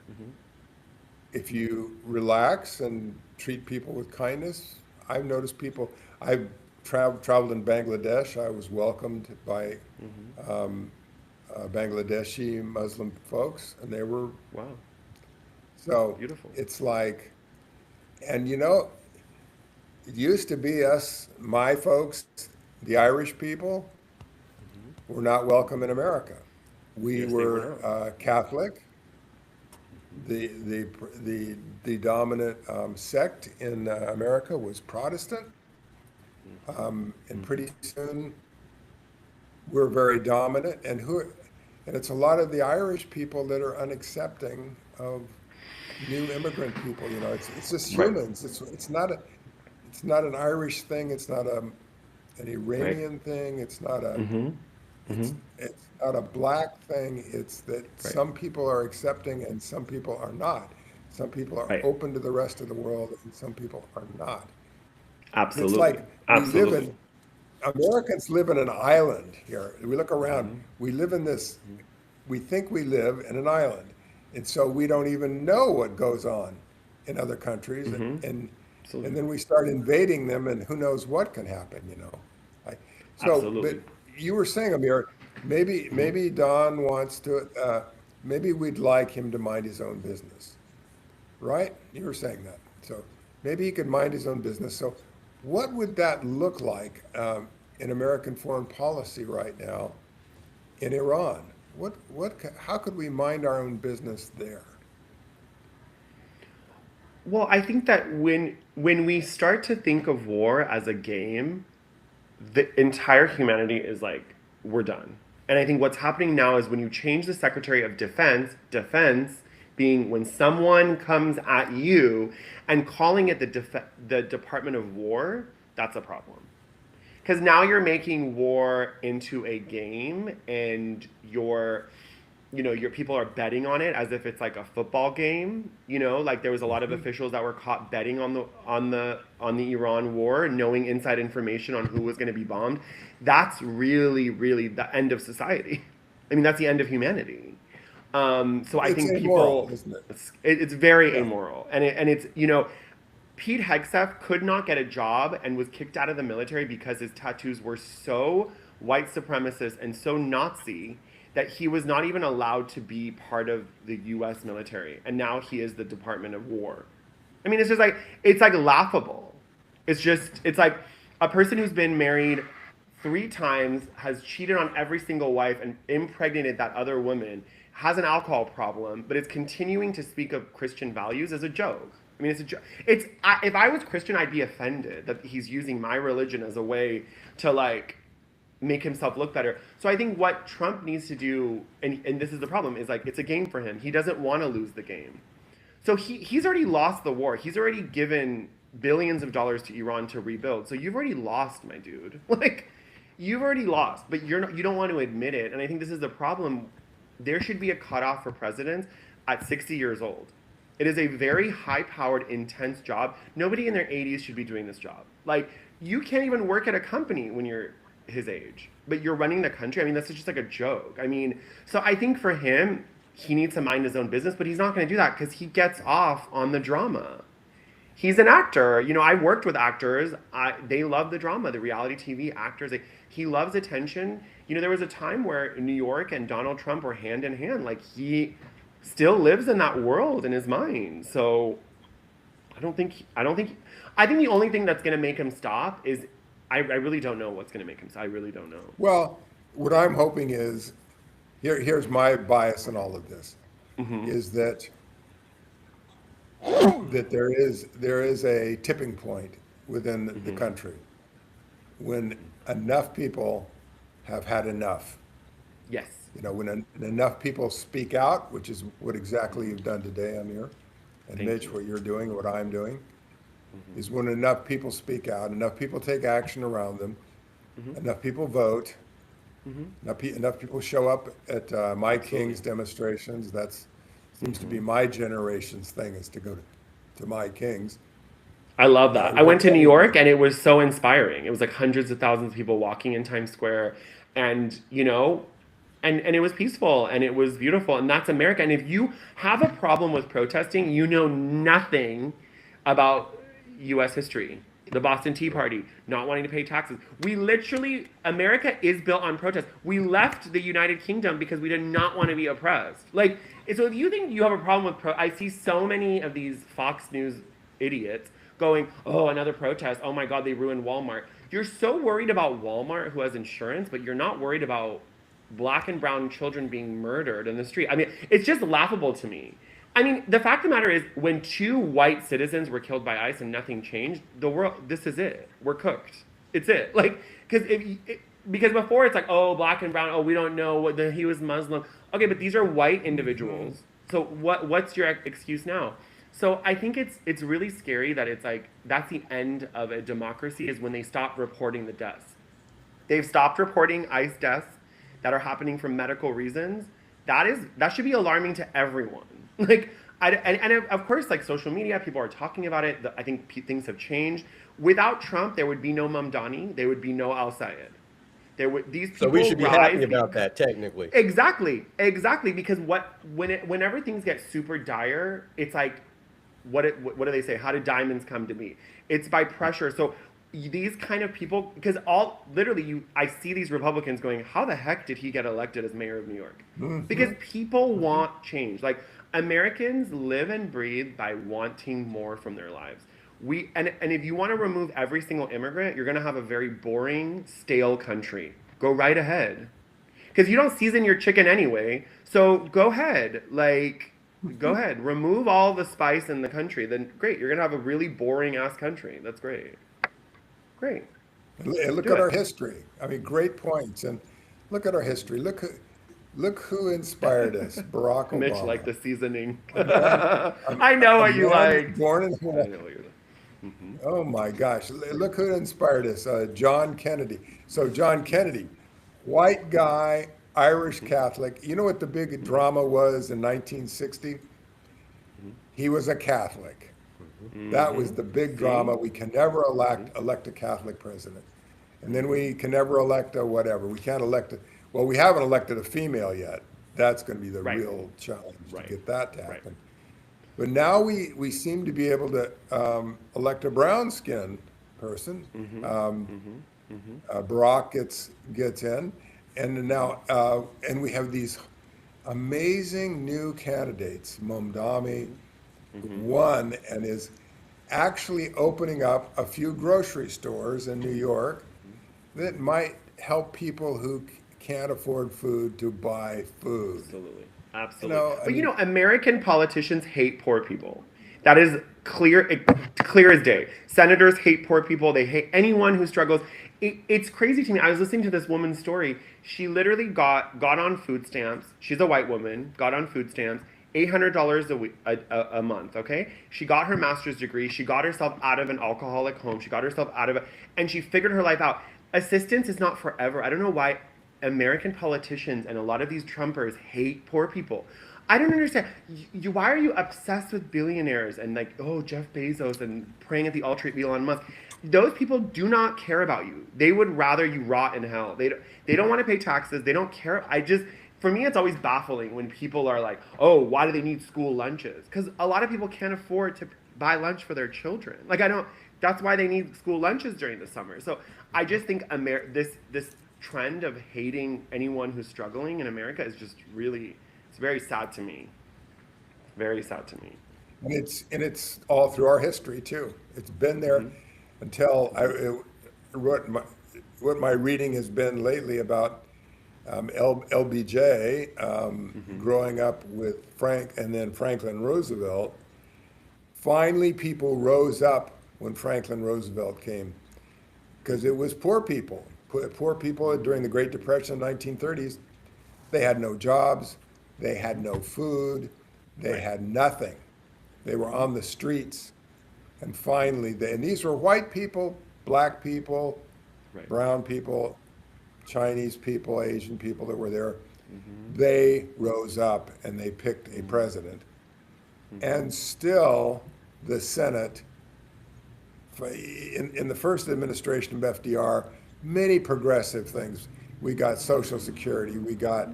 if you relax and treat people with kindness, I've noticed people. I've traveled in Bangladesh. I was welcomed by Bangladeshi Muslim folks, and they were Wow. so Beautiful. It's like, and you know, it used to be us, my folks, the Irish people, were not welcome in America. We Yes, they were were Catholic. The dominant sect in America was Protestant, and pretty soon we're very dominant. And it's a lot of the Irish people that are unaccepting of new immigrant people. You know, it's just Right. humans. It's not an Irish thing. It's not an Right. Iranian thing. Mm-hmm. Mm-hmm. It's not a black thing. It's that Right. some people are accepting and some people are not. Some people are Right. open to the rest of the world and some people are not. It's Absolutely. like Absolutely. Americans live in an island here. We look around, Mm-hmm. we live in this, we think we live in an island. And so we don't even know what goes on in other countries. Mm-hmm. And Absolutely. then we start invading them and who knows what can happen, you know? Like, so, but Absolutely. you were saying, Amir, maybe Don wants to, maybe we'd like him to mind his own business, right? You were saying that. So maybe he could mind his own business. So what would that look like in American foreign policy right now in Iran? How could we mind our own business there? Well, I think that when we start to think of war as a game, the entire humanity is like, we're done. And I think what's happening now is when you change the Secretary of Defense being when someone comes at you and calling it the Department of War, that's a problem. Because now you're making war into a game, and your people are betting on it as if it's like a football game. Like there was a lot of officials that were caught betting on the Iran war, knowing inside information on who was going to be bombed. That's really, really the end of society. I mean, that's the end of humanity. So I It's think immoral, people, isn't it? it's very Yeah. immoral, and it's Pete Hegseth could not get a job and was kicked out of the military because his tattoos were so white supremacist and so Nazi that he was not even allowed to be part of the US military. And now he is the Department of War. I mean, it's like laughable. It's like a person who's been married 3 times, has cheated on every single wife and impregnated that other woman, has an alcohol problem, but is continuing to speak of Christian values as a joke. I mean, it's a joke. If I was Christian, I'd be offended that he's using my religion as a way to like make himself look better. So I think what Trump needs to do, and this is the problem, is like it's a game for him. He doesn't want to lose the game. So he's already lost the war. He's already given billions of dollars to Iran to rebuild. So you've already lost, my dude. Like you've already lost, but you don't want to admit it. And I think this is the problem. There should be a cutoff for presidents at 60 years old. It is a very high-powered, intense job. Nobody in their 80s should be doing this job. Like you can't even work at a company when you're his age, but you're running the country. I mean, that's just like a joke. I mean, so I think for him, he needs to mind his own business, but he's not going to do that because he gets off on the drama. He's an actor. I worked with actors. They love the drama, the reality TV actors. He loves attention. There was a time where New York and Donald Trump were hand in hand. Like he still lives in that world in his mind. So I think the only thing that's going to make him stop is I really don't know what's going to make him stop. I really don't know. Well, what I'm hoping is, here's my bias in all of this, is that there is a tipping point within the country when enough people have had enough. Yes. When enough people speak out, which is what exactly you've done today, Amir, and Thank Mitch, you. what you're doing, what I'm doing, is when enough people speak out, enough people take action around them, enough people vote, enough people show up at My King's demonstrations. That seems to be my generation's thing, is to go to My King's. I love that. I went to New York and it was so inspiring. It was like hundreds of thousands of people walking in Times Square, and and it was peaceful and it was beautiful, and that's America. And if you have a problem with protesting, you know nothing about US history. The Boston Tea Party, not wanting to pay taxes. America is built on protest. We left the United Kingdom because we did not want to be oppressed. Like, so if you think you have a problem with I see so many of these Fox News idiots going, oh, another protest. Oh my God, they ruined Walmart. You're so worried about Walmart, who has insurance, but you're not worried about black and brown children being murdered in the street. I mean, it's just laughable to me. I mean, the fact of the matter is, when 2 white citizens were killed by ICE and nothing changed, the world, this is it. We're cooked. It's it. Like, because before it's like, oh, black and brown, oh, we don't know, he was Muslim. Okay, but these are white individuals. So what's your excuse now? So I think it's really scary that it's like that's the end of a democracy is when they stop reporting the deaths. They've stopped reporting ICE deaths that are happening for medical reasons. That should be alarming to everyone. Like, and of course, like social media, people are talking about it. I think things have changed. Without Trump, there would be no Mamdani. There would be no Al Sayed. There would these people. So we should be rise happy about that, technically. Exactly, because whenever things get super dire, it's like, what do they say? How do diamonds come to be? It's by pressure. So these kind of people, because I see these Republicans going, how the heck did he get elected as mayor of New York? Because people want change. Like, Americans live and breathe by wanting more from their lives. And if you want to remove every single immigrant, you're going to have a very boring, stale country. Go right ahead. Because you don't season your chicken anyway. So go ahead. Go ahead. Remove all the spice in the country. Then great. You're going to have a really boring ass country. That's great. Great. And look at our history. I mean, great points. And look at our history. Look who inspired us, Barack Obama. Mitch liked the seasoning. I know what you like. Born in I Hawaii. know what you're like. Oh my gosh, look who inspired us, John Kennedy. So John Kennedy, white guy, Irish Catholic. You know what the big drama was in 1960? He was a Catholic. That was the big drama. We can never elect a Catholic president. And then we can never elect a whatever. We can't elect a, well, we haven't elected a female yet. That's going to be the Right. real challenge to Right. get that to Right. happen. But now we seem to be able to elect a brown-skinned person. Barack gets in, and now and we have these amazing new candidates. Momdami won and is actually opening up a few grocery stores in New York that might help people who can't afford food to buy food. Absolutely. You know, American politicians hate poor people. That is clear as day. Senators hate poor people. They hate anyone who struggles. It's crazy to me. I was listening to this woman's story. She literally got on food stamps. She's a white woman, got on food stamps, $800 a month, okay? She got her master's degree. She got herself out of an alcoholic home. She got herself out of it, and she figured her life out. Assistance is not forever. I don't know why American politicians and a lot of these Trumpers hate poor people. I don't understand. Why are you obsessed with billionaires and like, oh, Jeff Bezos and praying at the altar of Elon Musk? Those people do not care about you. They would rather you rot in hell. They don't want to pay taxes. They don't care. For me, it's always baffling when people are like, oh, why do they need school lunches? Because a lot of people can't afford to buy lunch for their children. That's why they need school lunches during the summer. So I just think this trend of hating anyone who's struggling in America is just really, it's very sad to me. Very sad to me. And it's all through our history too. It's been there until what my reading has been lately about LBJ growing up with Frank and then Franklin Roosevelt. Finally, people rose up when Franklin Roosevelt came because it was poor people. Poor people during the Great Depression in the 1930s, they had no jobs, they had no food, they had nothing. They were on the streets. And finally, and these were white people, black people, brown people, Chinese people, Asian people that were there. They rose up and they picked a president. And still, the Senate, in the first administration of FDR, many progressive things. We got Social Security, we got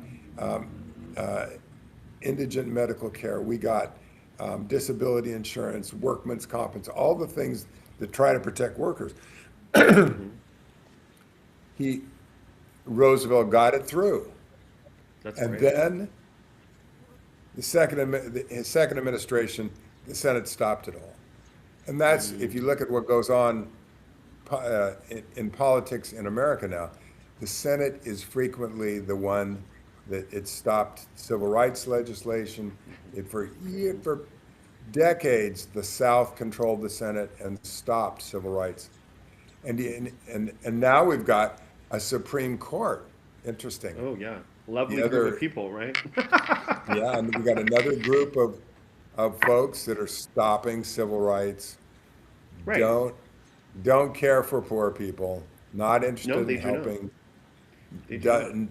indigent medical care, we got disability insurance, workman's compensation, all the things that try to protect workers. Roosevelt got it through. And then his second administration, the Senate stopped it all. And that's, if you look at what goes on in politics in America now, the Senate is frequently the one that it stopped civil rights legislation. For decades, the South controlled the Senate and stopped civil rights. And now we've got a Supreme Court. Interesting. Oh yeah, lovely group of people, right? Yeah, and we got another group of of folks that are stopping civil rights, Right. don't care for poor people, not No, interested they in do not. helping. They do not. Done,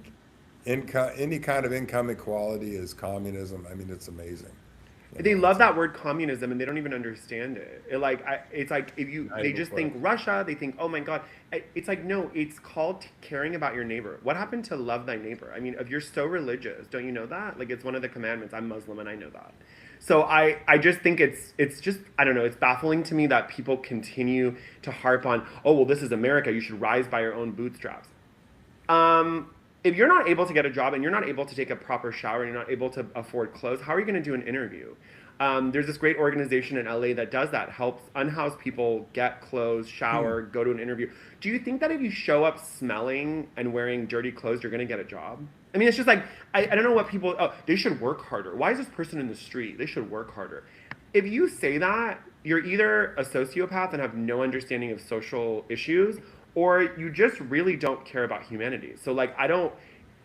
income, any kind of income equality is communism. I mean, it's amazing. You They know, love it's, that word communism and they don't even understand it. It's like if you I they go just for think it. Russia, they think, oh my God. It's like no, it's called caring about your neighbor. What happened to love thy neighbor? I mean, if you're so religious, don't you know that? Like it's one of the commandments. I'm Muslim and I know that. So I just think it's just I don't know. It's baffling to me that people continue to harp on, oh well, this is America. You should rise by your own bootstraps. If you're not able to get a job and you're not able to take a proper shower and you're not able to afford clothes, how are you going to do an interview? There's this great organization in LA that does that, helps unhoused people get clothes, shower, go to an interview. Do you think that if you show up smelling and wearing dirty clothes, you're going to get a job? I mean, it's just like, I don't know what people, oh, they should work harder. Why is this person in the street? They should work harder. If you say that, you're either a sociopath and have no understanding of social issues, or you just really don't care about humanity. So like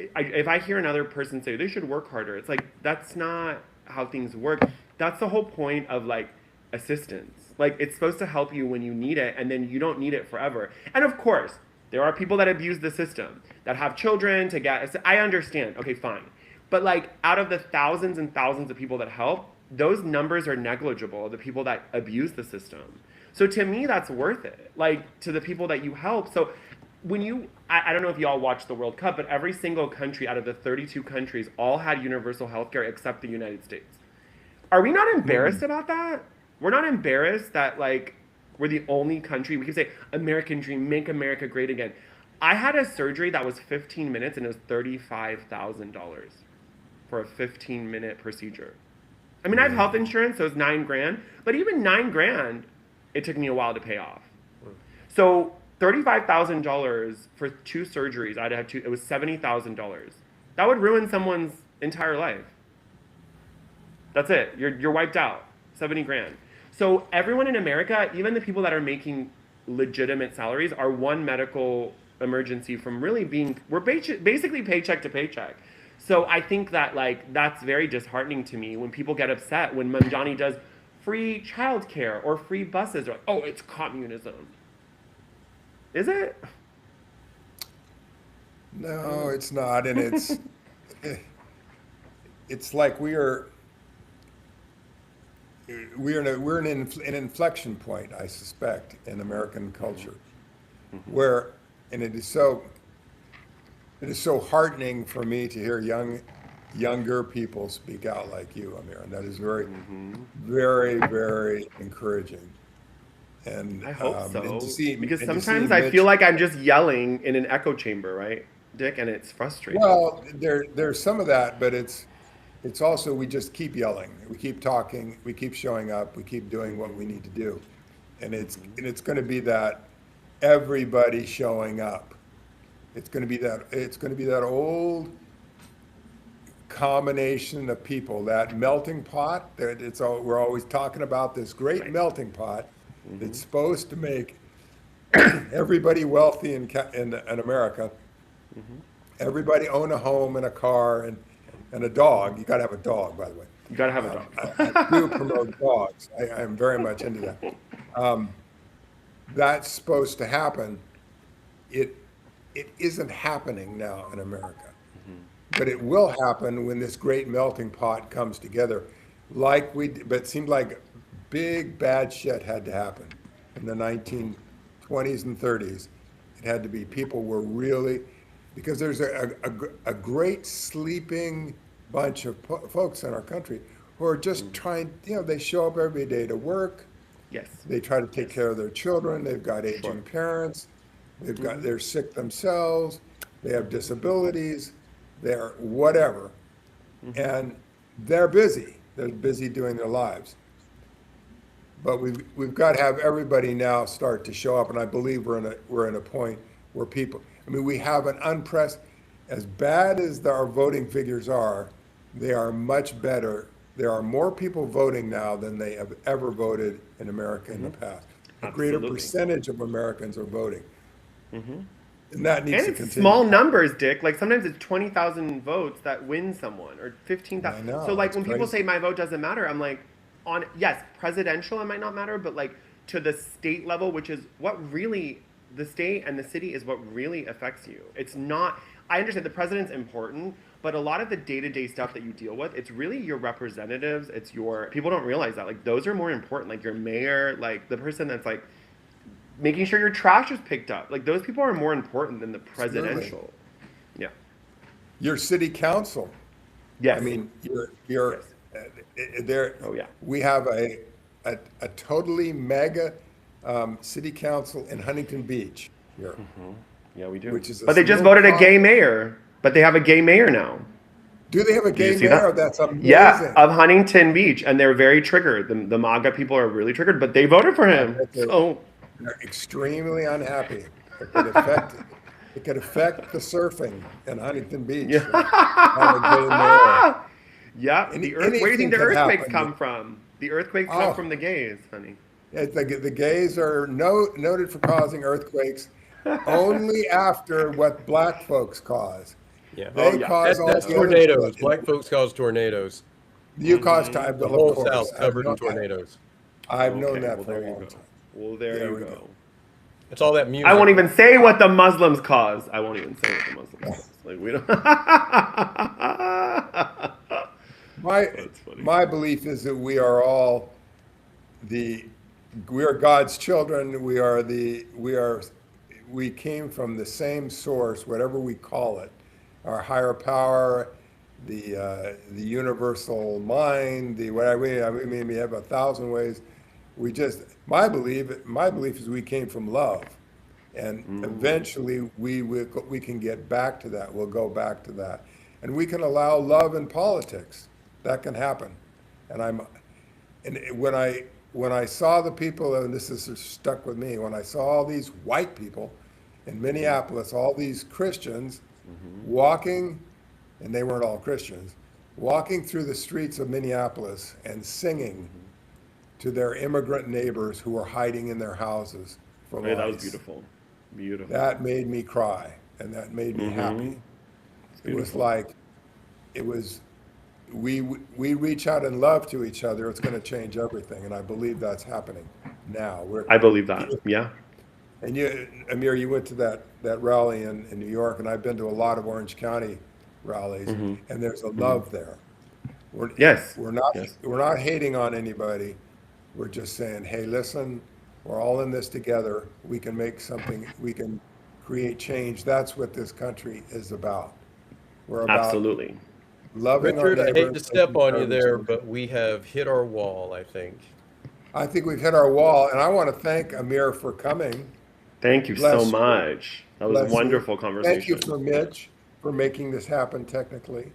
if I hear another person say they should work harder, it's like that's not how things work. That's the whole point of like assistance. Like it's supposed to help you when you need it, and then you don't need it forever. And of course, there are people that abuse the system, that have children to get. I understand. Okay, fine. But like out of the thousands and thousands of people that help, those numbers are negligible. The people that abuse the system. So to me, that's worth it. Like to the people that you help. So when I don't know if y'all watched the World Cup, but every single country out of the 32 countries all had universal health care except the United States. Are we not embarrassed about that? We're not embarrassed that like we're the only country. We can say American dream, make America great again. I had a surgery that was 15 minutes and it was $35,000 for a 15-minute procedure. I mean, I have health insurance, so it's $9,000, but even $9,000, it took me a while to pay off. So $35,000 for 2 surgeries, I'd have 2. It was $70,000. That would ruin someone's entire life. That's it. You're wiped out. 70 grand. So everyone in America, even the people that are making legitimate salaries, are one medical emergency from really being, we're basically paycheck to paycheck. So I think that like that's very disheartening to me when people get upset when Manjani does free childcare or free buses. They're like, oh, it's communism. Is it? no, it's not, and it's like we're in an inflection point, I suspect, in American culture, where, and it is so heartening for me to hear younger people speak out like you, Amir, and that is very, very, very encouraging. And I hope and so. to see, Because and to see sometimes I Mitch- feel like I'm just yelling in an echo chamber, right, Dick? And it's frustrating. Well, there's some of that, but it's also we just keep yelling, we keep talking, we keep showing up, we keep doing what we need to do, and it's going to be that everybody showing up. It's going to be that old combination of people, that melting pot. That we're always talking about this great melting pot that's supposed to make everybody wealthy in America. Everybody own a home and a car and a dog. You got to have a dog, by the way. You gotta have a dog. I do promote dogs. I'm very much into that. That's supposed to happen. It isn't happening now in America, but it will happen when this great melting pot comes together. But it seemed like big bad shit had to happen in the 1920s and 30s. It had to be people were really, because there's a great sleeping bunch of folks in our country who are just trying, they show up every day to work. Yes. They try to take care of their children. They've got aging parents. They're sick themselves. They have disabilities. They're whatever. And they're busy. They're busy doing their lives. But we've got to have everybody now start to show up. And I believe we're in a point where people, we have an as bad as our voting figures are, they are much better. There are more people voting now than they have ever voted in America in the past. A greater Absolutely. percentage of Americans are voting. And that needs And to it's continue. small numbers, Dick. Like sometimes it's 20,000 votes that win someone, or 15,000. I know, So like it's when people crazy. say my vote doesn't matter, I'm like, on, yes, presidential, it might not matter, but like to the state level, which is what really, the state and the city is what really affects you. It's not, I understand the president's important, but a lot of the day-to-day stuff that you deal with, it's really your representatives, it's your, people don't realize that, like those are more important, like your mayor, like the person that's like making sure your trash is picked up. Like those people are more important than the presidential. Yeah. Your city council. Yes. I mean, you're there. Oh, yeah. We have a totally mega city council in Huntington Beach here. Yeah, we do. Which is a but they just small voted a town. gay mayor. But they have a gay mayor now. Do they have a you gay see mayor? that? That's amazing. Yeah, of Huntington Beach, and they're very triggered. The MAGA people are really triggered, but they voted for him. So They're extremely unhappy. It could affect the surfing in Huntington Beach. Yeah. Have a gay mayor. yeah, Any- where do you think the anything could earthquakes happen. come from? The earthquakes Oh. come from the gays, honey. Yeah, the gays are noted for causing earthquakes only after what black folks cause. Yeah. They yeah. cause all That's the other tornadoes. stuff. Black folks cause tornadoes. You cause time, The of whole course. South covered in tornadoes. I've known Okay, that well, for there a you long go. time. Well, there There you we go. go. It's all that music. I won't even say what the Muslims cause. I won't even say what the Muslims cause. Like we don't. That's funny. My belief is that we are all we are God's children. We came from the same source, whatever we call it, our higher power, the universal mind, the whatever. I mean, we have 1,000 ways. My belief is we came from love, and eventually we can get back to that. We'll go back to that, and we can allow love in politics. That can happen, and when I saw the people, and this is stuck with me, when I saw all these white people in Minneapolis, all these Christians walking, and they weren't all Christians, walking through the streets of Minneapolis and singing to their immigrant neighbors who were hiding in their houses for Hey, that was lice. beautiful. Beautiful. That made me cry, and that made me happy. It was like, we reach out in love to each other, it's going to change everything, and I believe that's happening now. I believe that. Yeah. And you, Amir, you went to that rally in New York, and I've been to a lot of Orange County rallies, and there's a love there. Yes. We're not Yes. we're not hating on anybody. We're just saying, hey, listen, we're all in this together. We can make something. We can create change. That's what this country is about. We're about Absolutely. loving Richard, our I neighbors. hate to step taking on care you of there, each other. but we have hit our wall, I think. I think we've hit our wall, and I want to thank Amir for coming. Thank you Bless so you. much. That was Bless a you. wonderful conversation. Thank you for Mitch for making this happen technically.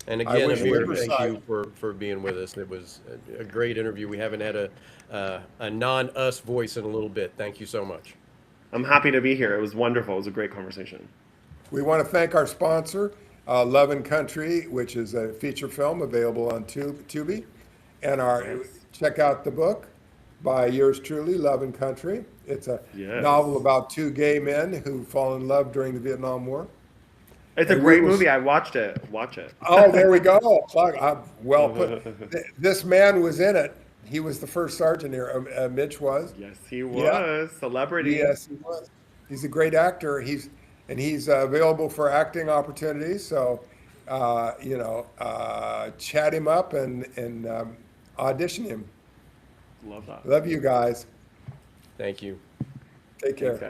And I again, wish Amir, Riverside- thank you for being with us. It was a great interview. We haven't had a non-us voice in a little bit. Thank you so much. I'm happy to be here. It was wonderful. It was a great conversation. We want to thank our sponsor, Love and Country, which is a feature film available on Tubi. And check out the book by yours truly, Love and Country. It's a Yes. novel about two gay men who fall in love during the Vietnam War. It's a And great we will- movie. I watched it. Watch it. Oh, there we go. Well put. This man was in it. He was the first sergeant here. Mitch was. Yes, he was. Celebrity. Yes, he was. He's a great actor. He's available for acting opportunities. So, chat him up and audition him. Love that. Love you guys. Thank you. Take care. Thanks, guys.